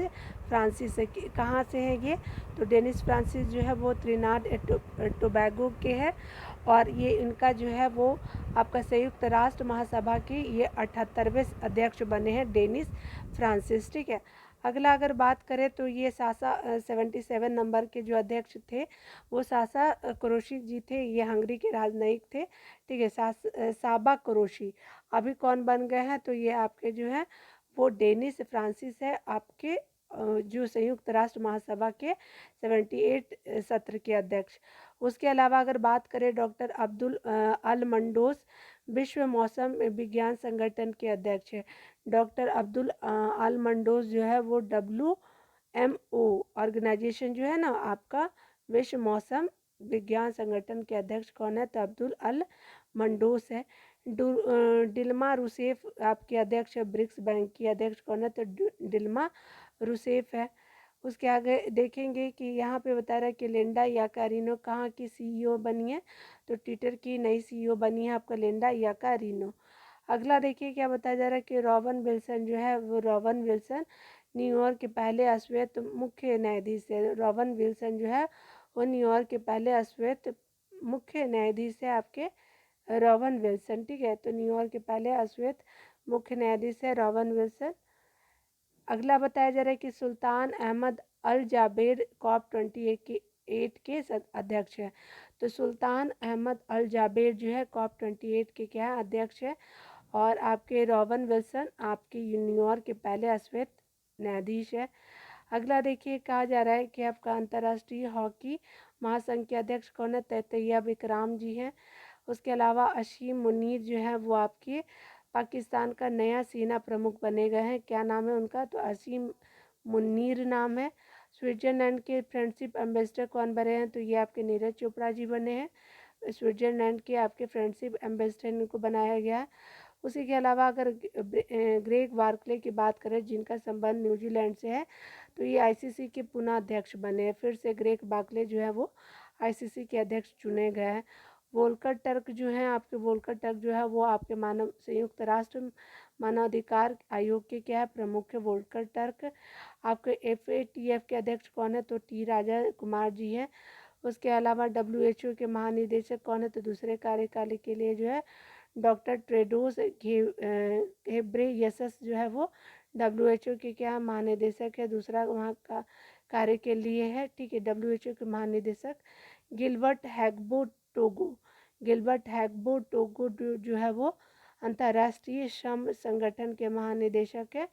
फ्रांसिस है। कहाँ से है ये? तो डेनिस फ्रांसिस जो है वो त्रिनाद टोबैगो के है। और ये इनका जो है वो आपका संयुक्त राष्ट्र महासभा की ये 78वें अध्यक्ष बने हैं डेनिस फ्रांसिस। ठीक है, अगला अगर बात करें तो ये सासा 77 नंबर के जो अध्यक्ष थे वो सासा क्रोशिक जी थे। ये हंगरी के राजनयिक थे। ठीक है, साबा क्रोशी अभी कौन बन गए हैं? तो ये आपके जो है वो डेनिस फ्रांसिस है आपके जो संयुक्त राष्ट्र महासभा के 78 सत्र के अध्यक्ष। उसके अलावा अगर बात करें डॉक्टर अब्दुल अल मंडोस विश्व मौसम विज्ञान संगठन के अध्यक्ष है। डॉक्टर अब्दुल अल मंडोस जो है वो WMO ऑर्गेनाइजेशन जो है ना आपका विश्व मौसम विज्ञान संगठन के अध्यक्ष कौन है? तो अब्दुल अल मंडोस है। डिल्मा रूसेफ आपके अध्यक्ष है। ब्रिक्स बैंक की अध्यक्ष कौन है? तो डिल्मा रूसेफ है। उसके आगे देखेंगे कि यहाँ पे बता रहा है कि लिंडा याकारिनो कहाँ की CEO बनी है? तो ट्विटर की नई CEO बनी है आपका लिंडा याकारिनो। अगला देखिए क्या बताया जा रहा है कि रॉबन विल्सन जो है वो रॉबन विल्सन न्यूयॉर्क के पहले अश्वेत मुख्य न्यायाधीश है। रॉबन विल्सन जो है वो न्यूयॉर्क के पहले अश्वेत मुख्य न्यायाधीश है आपके रॉबन विल्सन। ठीक है, तो न्यूयॉर्क के पहले अश्वेत मुख्य न्यायाधीश है रॉबन विल्सन। अगला बताया जा रहा है कि सुल्तान अहमद अल जाबेर COP28 के अध्यक्ष है। तो सुल्तान अहमद अल जाबेर जो है COP28 के क्या अध्यक्ष है। और आपके रॉबन विल्सन आपके न्यूयॉर्क के पहले अश्वेत न्यायाधीश है। अगला देखिए कहा जा रहा है कि आपका अंतर्राष्ट्रीय हॉकी महासंघ के अध्यक्ष कौन है? तैतैया विक्राम जी हैं। उसके अलावा असीम मुनीर जो है वो आपके पाकिस्तान का नया सेना प्रमुख बने गए हैं। क्या नाम है उनका? तो असीम मुनीर नाम है। स्विट्जरलैंड के फ्रेंडशिप एम्बेसडर कौन बने हैं? तो ये आपके नीरज चोपड़ा जी बने हैं। स्विट्जरलैंड के आपके फ्रेंडशिप एम्बेसडर इनको बनाया गया है। उसी के अलावा अगर ग्रेग बार्कले की बात करें जिनका संबंध न्यूजीलैंड से है तो ये ICC के पुनः अध्यक्ष बने हैं। फिर से ग्रेग बार्कले जो है वो ICC के अध्यक्ष चुने गए हैं। वोल्कर टर्क जो हैं आपके वोल्कर टर्क जो है वो आपके मानव संयुक्त राष्ट्र मानवाधिकार आयोग के क्या है प्रमुख है वोल्कर टर्क। आपके FATF के अध्यक्ष कौन है? तो T राजा कुमार जी हैं। उसके अलावा WHO के महानिदेशक कौन है? तो दूसरे कार्यकाल के लिए जो है डॉक्टर टेड्रोस घेब्रेयेसस जो है वो WHO के क्या महानिदेशक है। दूसरा वहाँ का कार्य के लिए है। ठीक है, WHO के महानिदेशक Gilbert Houngbo Togo. Gilbert Houngbo Togo जो है वो अंतर्राष्ट्रीय श्रम संगठन के महानिदेशक है।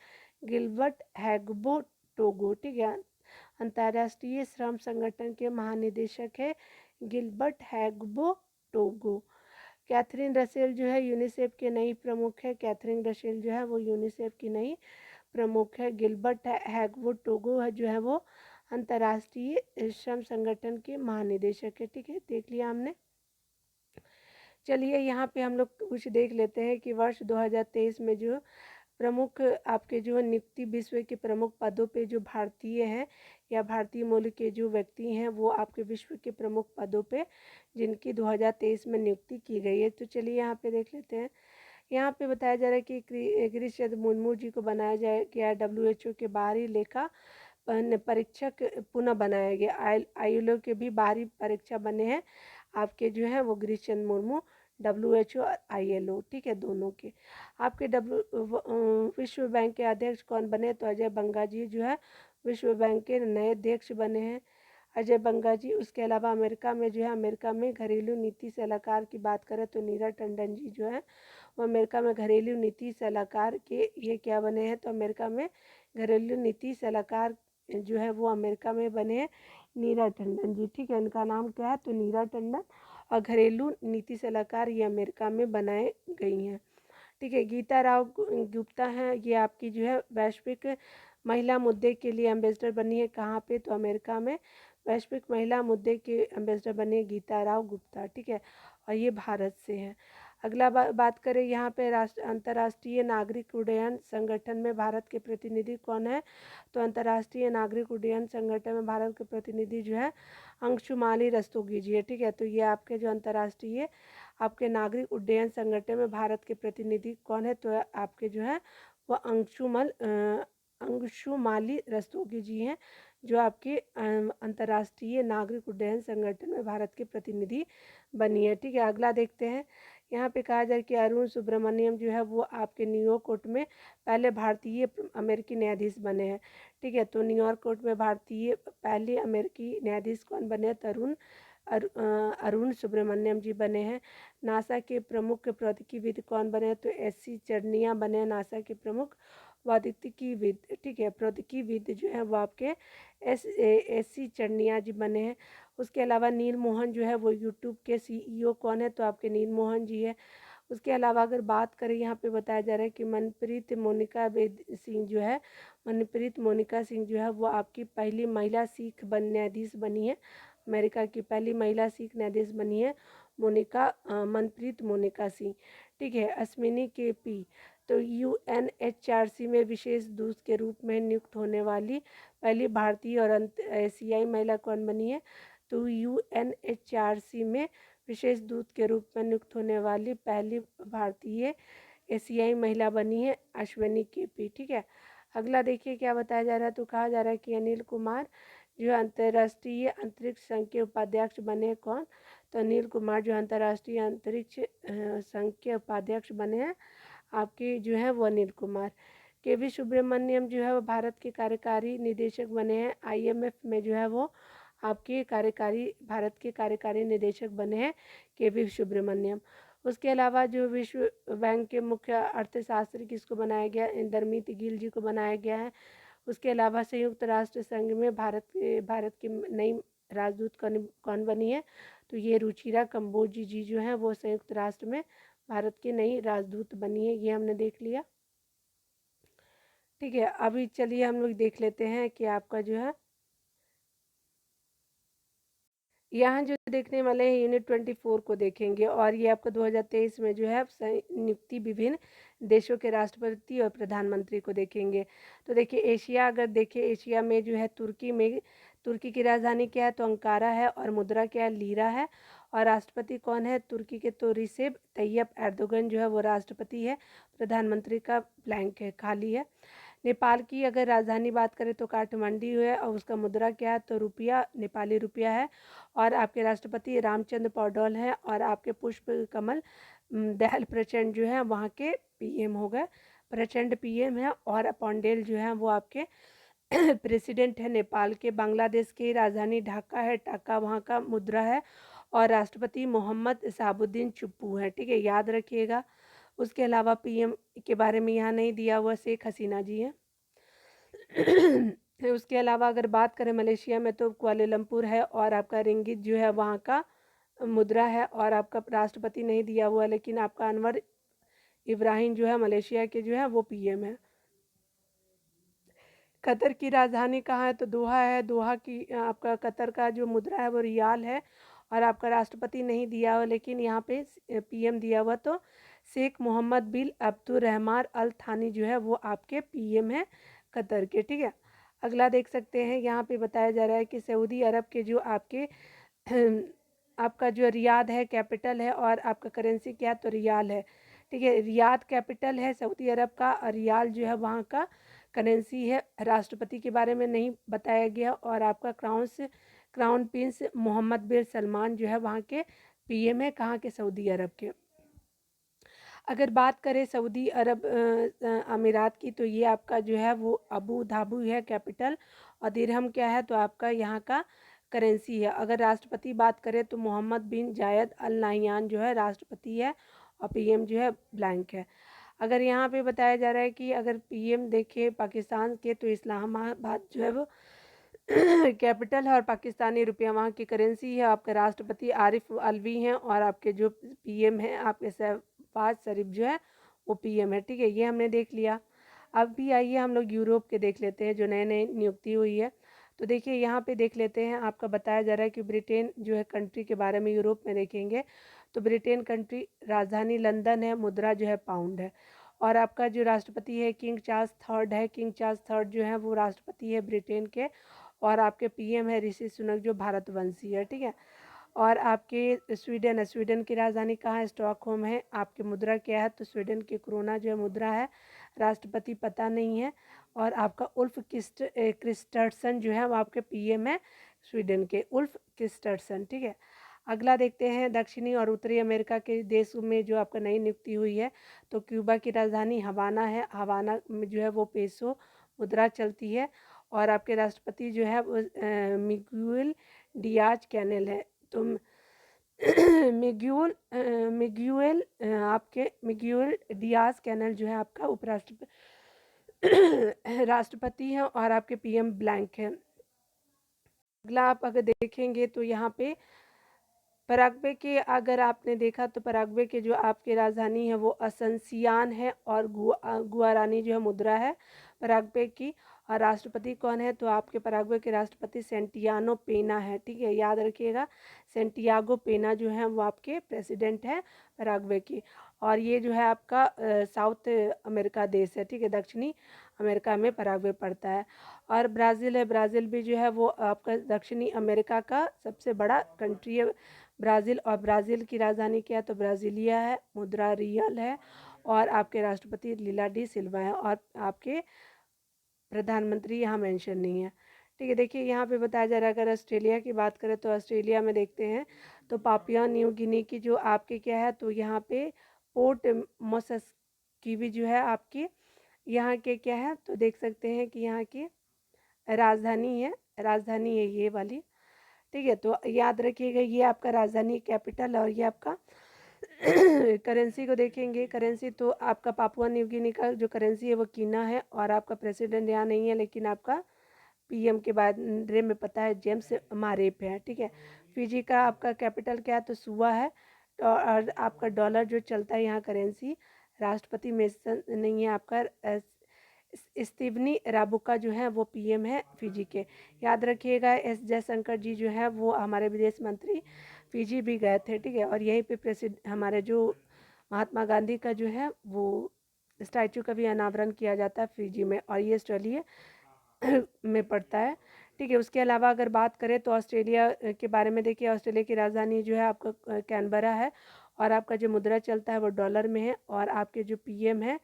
Gilbert Houngbo Togo. ठीक है, अंतर्राष्ट्रीय श्रम संगठन के महानिदेशक है Gilbert Houngbo Togo. Catherine Russell जो है यूनिसेफ के नई प्रमुख है। कैथरीन रसेल जो है वो यूनिसेफ की नई प्रमुख है। गिलबर्ट हैग्बो टोगो है जो है वो अंतर्राष्ट्रीय श्रम संगठन के महानिदेशक है। ठीक है, देख लिया हमने। चलिए यहाँ पे हम लोग कुछ देख लेते हैं कि वर्ष 2023 में जो प्रमुख आपके जो नियुक्ति विश्व के प्रमुख पदों पे जो भारतीय हैं या भारतीय मूल के जो व्यक्ति हैं वो आपके विश्व के प्रमुख पदों पे जिनकी 2023 में नियुक्ति की गई है। तो चलिए यहाँ पे देख लेते हैं यहाँ पे बताया जा रहा है कि गिरीश चंद्र मुर्मू जी को बनाया जाए गया WHO के बाहरी लेखा परीक्षक पुनः बनाया गया। ILO के भी बाहरी परीक्षा बने हैं आपके जो है वो गिरीश चंद्र मुर्मू, WHO और ILO, ठीक है, दोनों के। आपके विश्व बैंक के अध्यक्ष कौन बने? तो अजय बंगा जी जो है विश्व बैंक के नए अध्यक्ष बने हैं, अजय बंगा जी। उसके अलावा अमेरिका में जो है, अमेरिका में घरेलू नीति सलाहकार की बात करें तो नीरज टंडन जी जो है वो अमेरिका में घरेलू नीति सलाहकार के ये क्या बने हैं? तो अमेरिका में घरेलू नीति सलाहकार जो है वो अमेरिका में बने हैं नीरज टंडन जी, ठीक है। इनका नाम क्या है? तो नीरज टंडन। और घरेलू नीति सलाहकार ये अमेरिका में बनाए गई हैं, ठीक है। गीता राव गुप्ता हैं, ये आपकी जो है वैश्विक महिला मुद्दे के लिए एम्बेसडर बनी है। कहाँ पे? तो अमेरिका में वैश्विक महिला मुद्दे के एम्बेसडर बनी है गीता राव गुप्ता, ठीक है। और ये भारत से हैं। अगला बात करें यहाँ पे अंतर्राष्ट्रीय नागरिक उड्डयन संगठन में भारत के प्रतिनिधि कौन है? तो अंतर्राष्ट्रीय नागरिक उड्डयन संगठन में भारत के प्रतिनिधि जो है अंशुमाली रस्तोगी जी है, ठीक है। तो ये आपके जो अंतर्राष्ट्रीय आपके नागरिक उड्डयन संगठन में भारत के प्रतिनिधि कौन है? तो आपके जो है वो अंशुमाली रस्तोगी जी हैं, जो आपके अंतर्राष्ट्रीय नागरिक उड्डयन संगठन में भारत के प्रतिनिधि बनी है, ठीक है। अगला देखते हैं। यहाँ पे कहा जाए कि अरुण सुब्रमण्यम जो है वो आपके न्यूयॉर्क कोर्ट में पहले भारतीय अमेरिकी न्यायाधीश बने हैं, ठीक है। तो न्यूयॉर्क कोर्ट में भारतीय पहले अमेरिकी न्यायाधीश कौन बने? तो अरुण सुब्रमण्यम जी बने हैं। नासा के प्रमुख प्रौद्योगिकीविद कौन बने? तो SC चरनिया बने हैं नासा के प्रमुख प्रौद्योगिकीविद, ठीक है। प्रौद्योगिकीविद जो है वो आपके SC चरनिया जी बने हैं। उसके अलावा नील मोहन जो है वो यूट्यूब के CEO कौन है? तो आपके नील मोहन जी है। उसके अलावा अगर बात करें, यहाँ पे बताया जा रहा है कि मनप्रीत मोनिका सिंह जो है, मनप्रीत मोनिका सिंह जो है वो आपकी पहली महिला सिख न्यायाधीश बनी है। अमेरिका की पहली महिला सिख न्यायाधीश बनी है मनप्रीत मोनिका सिंह, ठीक है। अश्विनी KP तो UNHRC में विशेष दूत के रूप में नियुक्त होने वाली पहली भारतीय और एशियाई महिला कौन बनी है? तो UNHRC में विशेष दूत के रूप में नियुक्त होने वाली पहली भारतीय एशियाई महिला बनी है अश्विनी KP, ठीक है। अगला देखिए क्या बताया जा रहा है। तो कहा जा रहा है कि अनिल कुमार जो अंतर्राष्ट्रीय अंतरिक्ष संघ के उपाध्यक्ष बने। कौन? तो अनिल कुमार जो अंतर्राष्ट्रीय अंतरिक्ष संघ के उपाध्यक्ष बने हैं आपके जो है वो अनिल कुमार। KV सुब्रमण्यम जो है वो भारत के कार्यकारी निदेशक बने हैं। IMF में जो है वो आपके भारत के कार्यकारी निदेशक बने हैं KV सुब्रमण्यम। उसके अलावा जो विश्व बैंक के मुख्य अर्थशास्त्री किसको बनाया गया? इंदरमीत गिल जी को बनाया गया है। उसके अलावा संयुक्त राष्ट्र संघ में भारत की नई राजदूत कौन बनी है? तो ये रुचिरा कंबोजी जी जो है वो संयुक्त राष्ट्र में भारत की नई राजदूत बनी है। ये हमने देख लिया, ठीक है। अभी चलिए हम लोग देख लेते हैं कि आपका जो है यहाँ जो देखने वाले हैं यूनिट 24 को देखेंगे, और ये आपका 2023 में जो है नियुक्ति विभिन्न देशों के राष्ट्रपति और प्रधानमंत्री को देखेंगे। तो देखिए एशिया, अगर देखें एशिया में जो है तुर्की की राजधानी क्या है? तो अंकारा है। और मुद्रा क्या है? लीरा है। और राष्ट्रपति कौन है तुर्की के? तो रिसेप तैयब एर्दोगन जो है वो राष्ट्रपति है। प्रधानमंत्री का ब्लैंक है, खाली है। नेपाल की अगर राजधानी बात करें तो काठमांडू है। और उसका मुद्रा क्या है? तो रुपया, नेपाली रुपया है। और आपके राष्ट्रपति रामचंद्र पौडोल हैं। और आपके पुष्प कमल दहल प्रचंड जो है वहाँ के PM हो गए, प्रचंड PM है। और पौंडेल जो है वो आपके प्रेसिडेंट है नेपाल के। बांग्लादेश की राजधानी ढाका है, ढाका वहाँ का मुद्रा है। और राष्ट्रपति मोहम्मद शहाबुद्दीन चुप्पू है, ठीक है, याद रखिएगा। उसके अलावा PM के बारे में यहाँ नहीं दिया हुआ, शेख हसीना जी हैं। उसके अलावा अगर बात करें मलेशिया में तो कुआलालंपुर है। और आपका रिंगित जो है वहाँ का मुद्रा है। और आपका राष्ट्रपति नहीं दिया हुआ, लेकिन आपका अनवर इब्राहिम जो है मलेशिया के जो है वो PM है। कतर की राजधानी कहाँ है? तो दोहा है। दोहा की आपका कतर का जो मुद्रा है वो रियाल है। और आपका राष्ट्रपति नहीं दिया हुआ, लेकिन यहाँ पे PM दिया हुआ। तो शेख मोहम्मद बिन अब्दुर्रहमान अल थानी जो है वो आपके PM है कतर के, ठीक है। अगला देख सकते हैं, यहाँ पे बताया जा रहा है कि सऊदी अरब के जो आपके आपका जो रियाद है कैपिटल है। और आपका करेंसी क्या है? तो रियाल है, ठीक है। रियाद कैपिटल है सऊदी अरब का, और रियाल जो है वहाँ का करेंसी है। राष्ट्रपति के बारे में नहीं बताया गया। और आपका क्राउन प्रिंस मोहम्मद बिन सलमान जो है वहाँ के पीएम है, कहाँ के, सऊदी अरब के। अगर बात करें सऊदी अरब अमीरात की, तो ये आपका जो है वो अबू धाबी है कैपिटल, और दिरहम क्या है, तो आपका यहाँ का करेंसी है। अगर राष्ट्रपति बात करें तो मोहम्मद बिन जायद अल नाह्यान जो है राष्ट्रपति है, और पीएम जो है ब्लैंक है। अगर यहाँ पे बताया जा रहा है कि अगर पीएम देखें पाकिस्तान के, तो इस्लामाबाद जो है वो कैपिटल है, और पाकिस्तानी रुपया वहाँ की करेंसी है। आपके राष्ट्रपति आरिफ अलवी हैं, और आपके जो पीएम हैं आपके शहबाज शरीफ जो है वो पीएम है। ठीक है, ये हमने देख लिया। अब भी आइए हम लोग यूरोप के देख लेते हैं जो नए नए नियुक्ति हुई है। तो देखिए यहाँ पे देख लेते हैं, आपका बताया जा रहा है कि ब्रिटेन जो है कंट्री के बारे में यूरोप में देखेंगे, तो ब्रिटेन कंट्री राजधानी लंदन है, मुद्रा जो है पाउंड है। और आपका जो राष्ट्रपति है किंग चार्ल्स थर्ड है। किंग चार्ल्स थर्ड जो है वो राष्ट्रपति है ब्रिटेन के। और आपके पीएम है ऋषि सुनक जो भारतवंशी है। ठीक है। और आपके स्वीडन है, स्वीडन की राजधानी कहाँ है, स्टॉकहोम है। आपकी मुद्रा क्या है, तो स्वीडन की क्रोना जो है मुद्रा है। राष्ट्रपति पता नहीं है। और आपका उल्फ क्रिस्टर्सन जो है वो आपके पीएम है स्वीडन के, उल्फ क्रिस्टर्सन। ठीक है। अगला देखते हैं दक्षिणी और उत्तरी अमेरिका के देशों में जो आपका नई नियुक्ति हुई है। तो क्यूबा की राजधानी हवाना है, हवाना में जो है वो पेसो मुद्रा चलती है। और आपके राष्ट्रपति जो है वो मिगुएल डियाज कैनेल है। तो मिग्यूएल आपके मिग्यूएल डियाज कैनल जो है आपका उपराष्ट्रपति राष्ट्रपति हैं, और आपके पीएम ब्लैंक है। अगला आप अगर देखेंगे तो यहाँ पे पराग्वे के अगर आपने देखा तो पराग्वे के जो आपकी राजधानी है वो असंसियान है, और गुआरानी जो है मुद्रा है पराग्वे की। और राष्ट्रपति कौन है, तो आपके पराग्वे के राष्ट्रपति सेंटियानो पेना है। ठीक है, याद रखिएगा, सेंटियागो पेना जो है वो आपके प्रेसिडेंट है पराग्वे की। और ये जो है आपका साउथ अमेरिका देश है। ठीक है, दक्षिणी अमेरिका में पराग्वे पड़ता है। और ब्राज़ील है, ब्राज़ील भी जो है वो आपका दक्षिणी अमेरिका का सबसे बड़ा कंट्री है ब्राज़ील। और ब्राज़ील की राजधानी क्या है, तो ब्राज़ीलिया है, मुद्रा रियल है। और आपके राष्ट्रपति लीला डी सिल्वा है। और आपके प्रधानमंत्री यहाँ मेंशन नहीं है। ठीक है, देखिए यहाँ पे बताया जा रहा है, अगर ऑस्ट्रेलिया की बात करें तो ऑस्ट्रेलिया में देखते हैं तो पापुआ न्यू गिनी की जो आपके क्या है, तो यहाँ पे पोर्ट मोसस्की भी जो है आपकी यहाँ के क्या है, तो देख सकते हैं कि यहाँ की राजधानी है ये वाली। ठीक है, तो याद रखिएगा ये आपका राजधानी कैपिटल है। और ये आपका करेंसी को देखेंगे, करेंसी तो आपका पापुआ न्यू गिनी का जो करेंसी है वो कीना है। और आपका प्रेसिडेंट यहाँ नहीं है, लेकिन आपका पीएम के बारे में पता है, जेम्स मारेप है। ठीक है, फिजी का आपका कैपिटल क्या है, तो सुआ है। और आपका डॉलर जो चलता है यहाँ करेंसी, राष्ट्रपति में नहीं है आपका स्टीवनी राबुका जो है वो पीएम है फिजी के। याद रखिएगा एस जयशंकर जी जो है वो हमारे विदेश मंत्री फिजी भी गए थे। ठीक है, और यहीं पे प्रेसिडेंट हमारे जो महात्मा गांधी का जो है वो स्टैचू का भी अनावरण किया जाता है फिजी में, और ये ऑस्ट्रेलिया में पड़ता है। ठीक है, उसके अलावा अगर बात करें तो ऑस्ट्रेलिया के बारे में देखिए, ऑस्ट्रेलिया की राजधानी जो है आपका कैनबरा है। और आपका जो मुद्रा चलता है वो डॉलर में है। और आपके जो पीएम है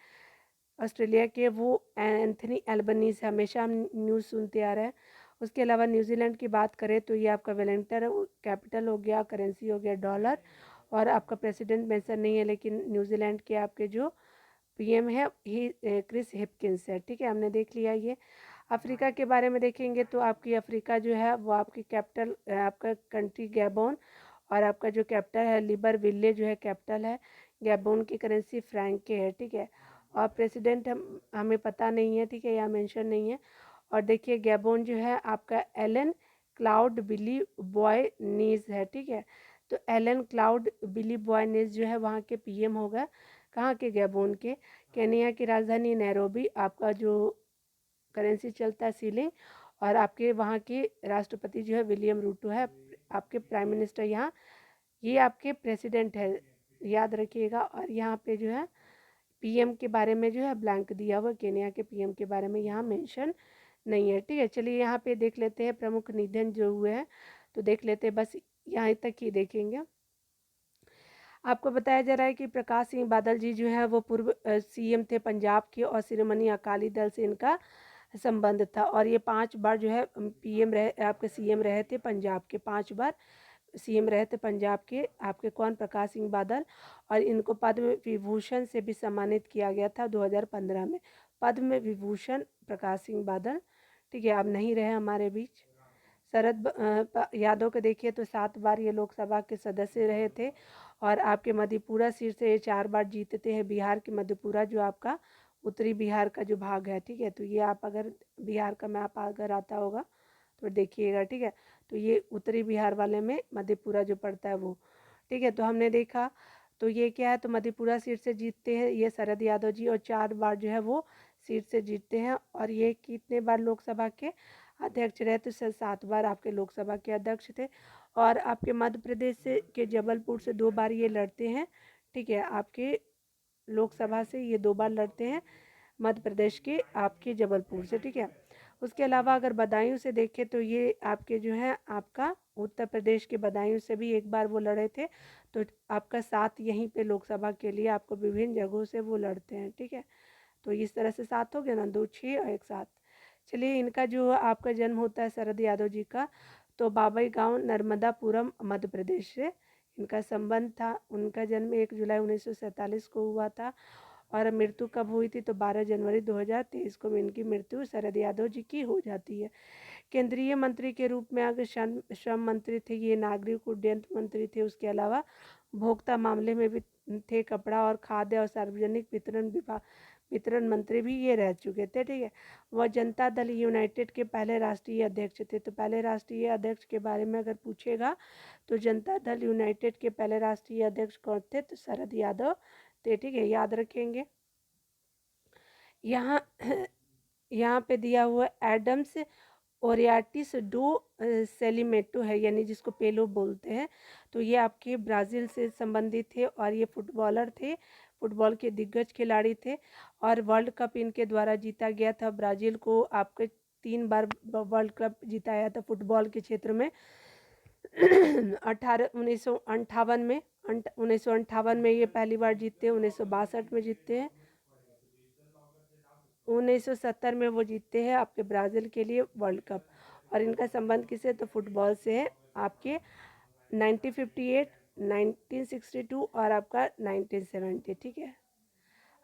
ऑस्ट्रेलिया के वो एंथनी एल्बनीज है, हमेशा हम न्यूज़ सुनते आ रहे हैं। उसके अलावा न्यूजीलैंड की बात करें तो ये आपका वेलिंगटन कैपिटल हो गया, करेंसी हो गया डॉलर। और आपका प्रेसिडेंट मेंशन नहीं है, लेकिन न्यूजीलैंड के आपके जो पीएम है ही क्रिस हिपकिंस है। ठीक है, हमने देख लिया ये। अफ्रीका के बारे में देखेंगे तो आपकी अफ्रीका जो है वो आपकी कैपिटल आपका कंट्री गैबोन। और आपका जो कैपिटल है लिबरविले जो है कैपिटल है। गैबोन की करेंसी फ्रैंक के है। ठीक है, और प्रेसिडेंट हमें पता नहीं है। ठीक है, यहाँ मेंशन नहीं है। और देखिए गैबोन जो है आपका एलन क्लाउड बिली बॉय नीज है। ठीक है, तो एलन क्लाउड बिली बॉय नीज जो है वहाँ के पीएम होगा, कहाँ के, गैबोन के। केनिया की राजधानी नैरोबी, आपका जो करेंसी चलता है सीलिंग। और आपके वहाँ के राष्ट्रपति जो है विलियम रूटो है। आपके प्राइम मिनिस्टर यहाँ, ये आपके प्रेसिडेंट है, याद रखिएगा। और यहाँ पे जो है पीएम के बारे में जो है ब्लैंक दिया हुआ, केनिया के पीएम के बारे में यहाँ मेंशन नहीं है। ठीक है, चलिए यहाँ पे देख लेते हैं प्रमुख निधन जो हुए हैं, तो देख लेते हैं, बस यहाँ तक ही देखेंगे। आपको बताया जा रहा है कि प्रकाश सिंह बादल जी जो है वो पूर्व सीएम थे पंजाब के और शिरोमणि अकाली दल से इनका संबंध था और ये 5 बार जो है पीएम रहे, आपके सीएम रहे थे पंजाब के, 5 बार सीएम रहे थे पंजाब के आपके कौन, प्रकाश सिंह बादल। और इनको पद्म विभूषण से भी सम्मानित किया गया था 2015 में, पद्म विभूषण प्रकाश सिंह बादल। ठीक है, अब नहीं रहे हमारे बीच। शरद यादव को देखिए तो 7 बार ये लोकसभा के सदस्य रहे थे और आपके मधेपुरा सीट से ये 4 बार जीतते हैं। बिहार के मधेपुरा जो आपका उत्तरी बिहार का जो भाग है, ठीक है, तो ये आप अगर बिहार का मैप अगर आता होगा तो देखिएगा। ठीक है, तो ये उत्तरी बिहार वाले में मधेपुरा जो पड़ता है वो। ठीक है, तो हमने देखा तो ये क्या है, तो मधेपुरा सीट से जीतते हैं ये शरद यादव जी और 4 बार जो है वो सीट से जीतते हैं। और ये कितने बार लोकसभा के अध्यक्ष रहे, तो 7 बार आपके लोकसभा के अध्यक्ष थे। और आपके मध्य प्रदेश से के जबलपुर से 2 बार ये लड़ते हैं। ठीक है, आपके लोकसभा से ये 2 बार लड़ते हैं मध्य प्रदेश के आपके जबलपुर से। ठीक है, उसके अलावा अगर बदायूं से देखें तो ये आपके जो है आपका उत्तर प्रदेश के बदायूं से भी 1 बार वो लड़े थे। तो आपका 7 यहीं पे लोकसभा के लिए आपको विभिन्न जगहों से वो लड़ते हैं। ठीक है, तो इस तरह से 7 हो गया ना, 2 6 और 1 7। चलिए, इनका जो आपका जन्म होता है शरद यादव जी का, तो बाबई गांव नर्मदापुरम मध्य प्रदेश से इनका संबंध था। उनका जन्म 1 जुलाई 1947 को हुआ था और मृत्यु कब हुई थी, तो 12 जनवरी 2023 को इनकी मृत्यु शरद यादव जी की हो जाती है। केंद्रीय मंत्री के रूप में अगर श्रम मंत्री थे, ये नागरिक उड्डयन मंत्री थे, उसके अलावा भोक्ता मामले में भी थे, कपड़ा और खाद्य और सार्वजनिक वितरण मंत्री भी ये रह चुके थे। ठीक है, वह जनता दल यूनाइटेड के पहले राष्ट्रीय अध्यक्ष थे। तो पहले राष्ट्रीय अध्यक्ष के बारे में अगर पूछेगा तो जनता दल यूनाइटेड के पहले राष्ट्रीय अध्यक्ष कौन थे, तो शरद यादव थे। ठीक है, याद रखेंगे। यहाँ यहाँ पे दिया हुआ एडम्स ओरियाटिस डो सेलिमेटो है, यानी जिसको पेलो बोलते हैं। तो ये आपके ब्राज़ील से संबंधित थे और ये फुटबॉलर थे, फुटबॉल के दिग्गज खिलाड़ी थे और वर्ल्ड कप इनके द्वारा जीता गया था। ब्राज़ील को आपके 3 बार वर्ल्ड कप जिताया था फुटबॉल के क्षेत्र में। 1958 में 1958 में ये पहली बार जीतते हैं, 1962 में जीतते हैं, 1970 में वो जीतते हैं आपके ब्राज़ील के लिए वर्ल्ड कप। और इनका संबंध किससे, तो फुटबॉल से है आपके 1958, 1962 और आपका 1970। ठीक है,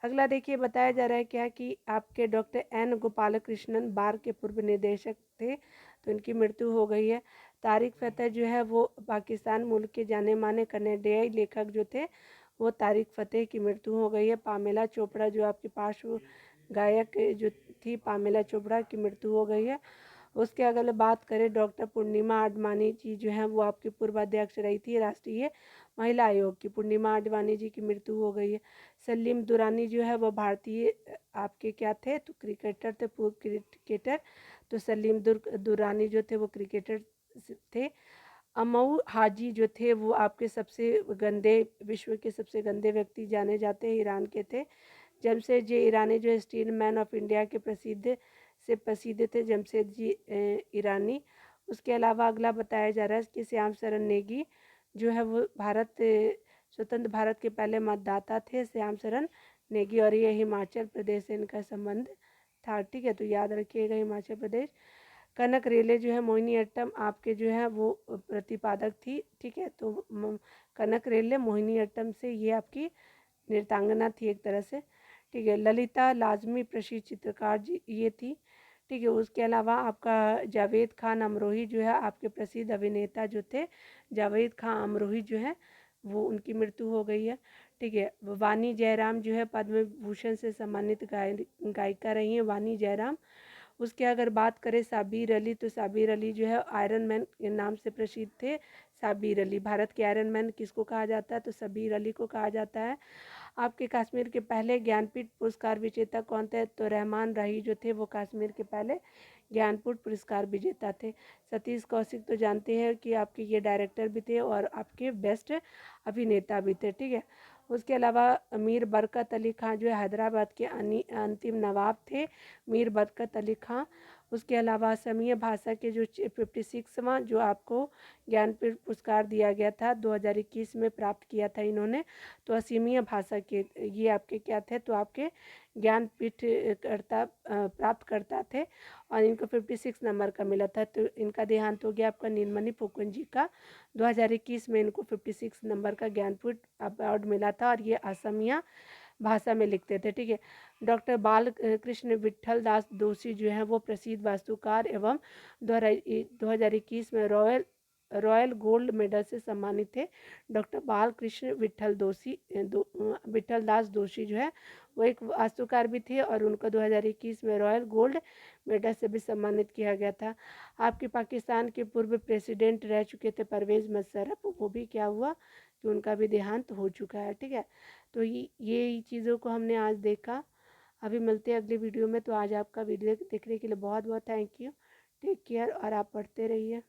अगला देखिए, बताया जा रहा है क्या कि आपके डॉक्टर एन गोपालकृष्णन बार के पूर्व निदेशक थे, तो इनकी मृत्यु हो गई है। तारिक फ़तेह जो है वो पाकिस्तान मूल के जाने माने कनेडियाई लेखक जो थे, वो तारिक फ़तेह की मृत्यु हो गई है। पामेला चोपड़ा जो आपके पार्श्व गायक जो थी, पामेला चोपड़ा की मृत्यु हो गई है। उसके अगर बात करें डॉक्टर पूर्णिमा आडवाणी जी जो हैं वो आपकी पूर्व अध्यक्ष रही थी राष्ट्रीय महिला आयोग की, पूर्णिमा आडवाणी जी की मृत्यु हो गई है। सलीम दुरानी जो है वो भारतीय आपके क्या थे, तो क्रिकेटर थे, पूर्व क्रिकेटर। तो सलीम दुरानी जो थे वो क्रिकेटर थे। अमऊ हाजी जो थे वो आपके सबसे गंदे, विश्व के सबसे गंदे व्यक्ति जाने जाते हैं, ईरान के थे। जमशेद जी ईरानी जो स्टील मैन ऑफ इंडिया के प्रसिद्ध थे, जमशेद जी ईरानी। उसके अलावा अगला बताया जा रहा है कि श्याम शरण नेगी जो है वो स्वतंत्र भारत के पहले मतदाता थे, श्याम शरण नेगी, और ये हिमाचल प्रदेश से इनका संबंध था। ठीक है, तो याद रखिएगा हिमाचल प्रदेश। कनक रेले जो है मोहिनीअट्टम आपके जो है वो प्रतिपादक थी। ठीक है, तो कनक रेले मोहिनीअट्टम से ये आपकी नृत्यांगना थी एक तरह से। ठीक है, ललिता लाजमी प्रसिद्ध चित्रकार जी ये थी। ठीक है, उसके अलावा आपका जावेद खान अमरोही जो है आपके प्रसिद्ध अभिनेता जो थे, जावेद खान अमरोही जो है वो उनकी मृत्यु हो गई है। ठीक है, वानी जयराम जो है पद्म भूषण से सम्मानित गायिका रही हैं, वानी जयराम। उसके अगर बात करें साबिर अली, तो साबिर अली जो है आयरन मैन के नाम से प्रसिद्ध थे। साबिर अली, भारत के आयरन मैन किसको कहा जाता है, तो साबिर अली को कहा जाता है। आपके कश्मीर के पहले ज्ञानपीठ पुरस्कार विजेता कौन थे, तो रहमान राही जो थे वो कश्मीर के पहले ज्ञानपीठ पुरस्कार विजेता थे। सतीश कौशिक तो जानते हैं कि आपके ये डायरेक्टर भी थे और आपके बेस्ट अभिनेता भी थे। ठीक है, उसके अलावा मीर बरकत अली खां जो है हैदराबाद के अंतिम नवाब थे, मीर बरकत अली खां। उसके अलावा असमिया भाषा के जो 56वां जो आपको ज्ञानपीठ पुरस्कार दिया गया था 2021 में प्राप्त किया था इन्होंने। तो असमिया भाषा के ये आपके क्या थे, तो आपके ज्ञानपीठ प्राप्त करता थे और इनको 56 नंबर का मिला था। तो इनका देहांत हो गया आपका नीलमणि फुकन जी का। 2021 में इनको 56 नंबर का ज्ञानपीठ अवार्ड मिला था और ये असमिया भाषा में लिखते थे। ठीक है। डॉक्टर बाल कृष्ण विट्ठल दास दोषी जो है वो प्रसिद्ध वास्तुकार एवं 2021 में रॉयल गोल्ड मेडल से सम्मानित थे। डॉक्टर बाल कृष्ण विट्ठल दास दोषी जो है वो एक वास्तुकार भी थे और उनको 2021 में रॉयल गोल्ड मेडल से भी सम्मानित किया गया था। आपके पाकिस्तान के पूर्व प्रेसिडेंट रह चुके थे परवेज़ मुशर्रफ, वो भी क्या हुआ कि उनका भी देहांत हो चुका है। ठीक है। तो ये चीज़ों को हमने आज देखा। अभी मिलते हैं अगली वीडियो में। तो आज आपका वीडियो देखने के लिए बहुत बहुत थैंक यू। टेक केयर और आप पढ़ते रहिए।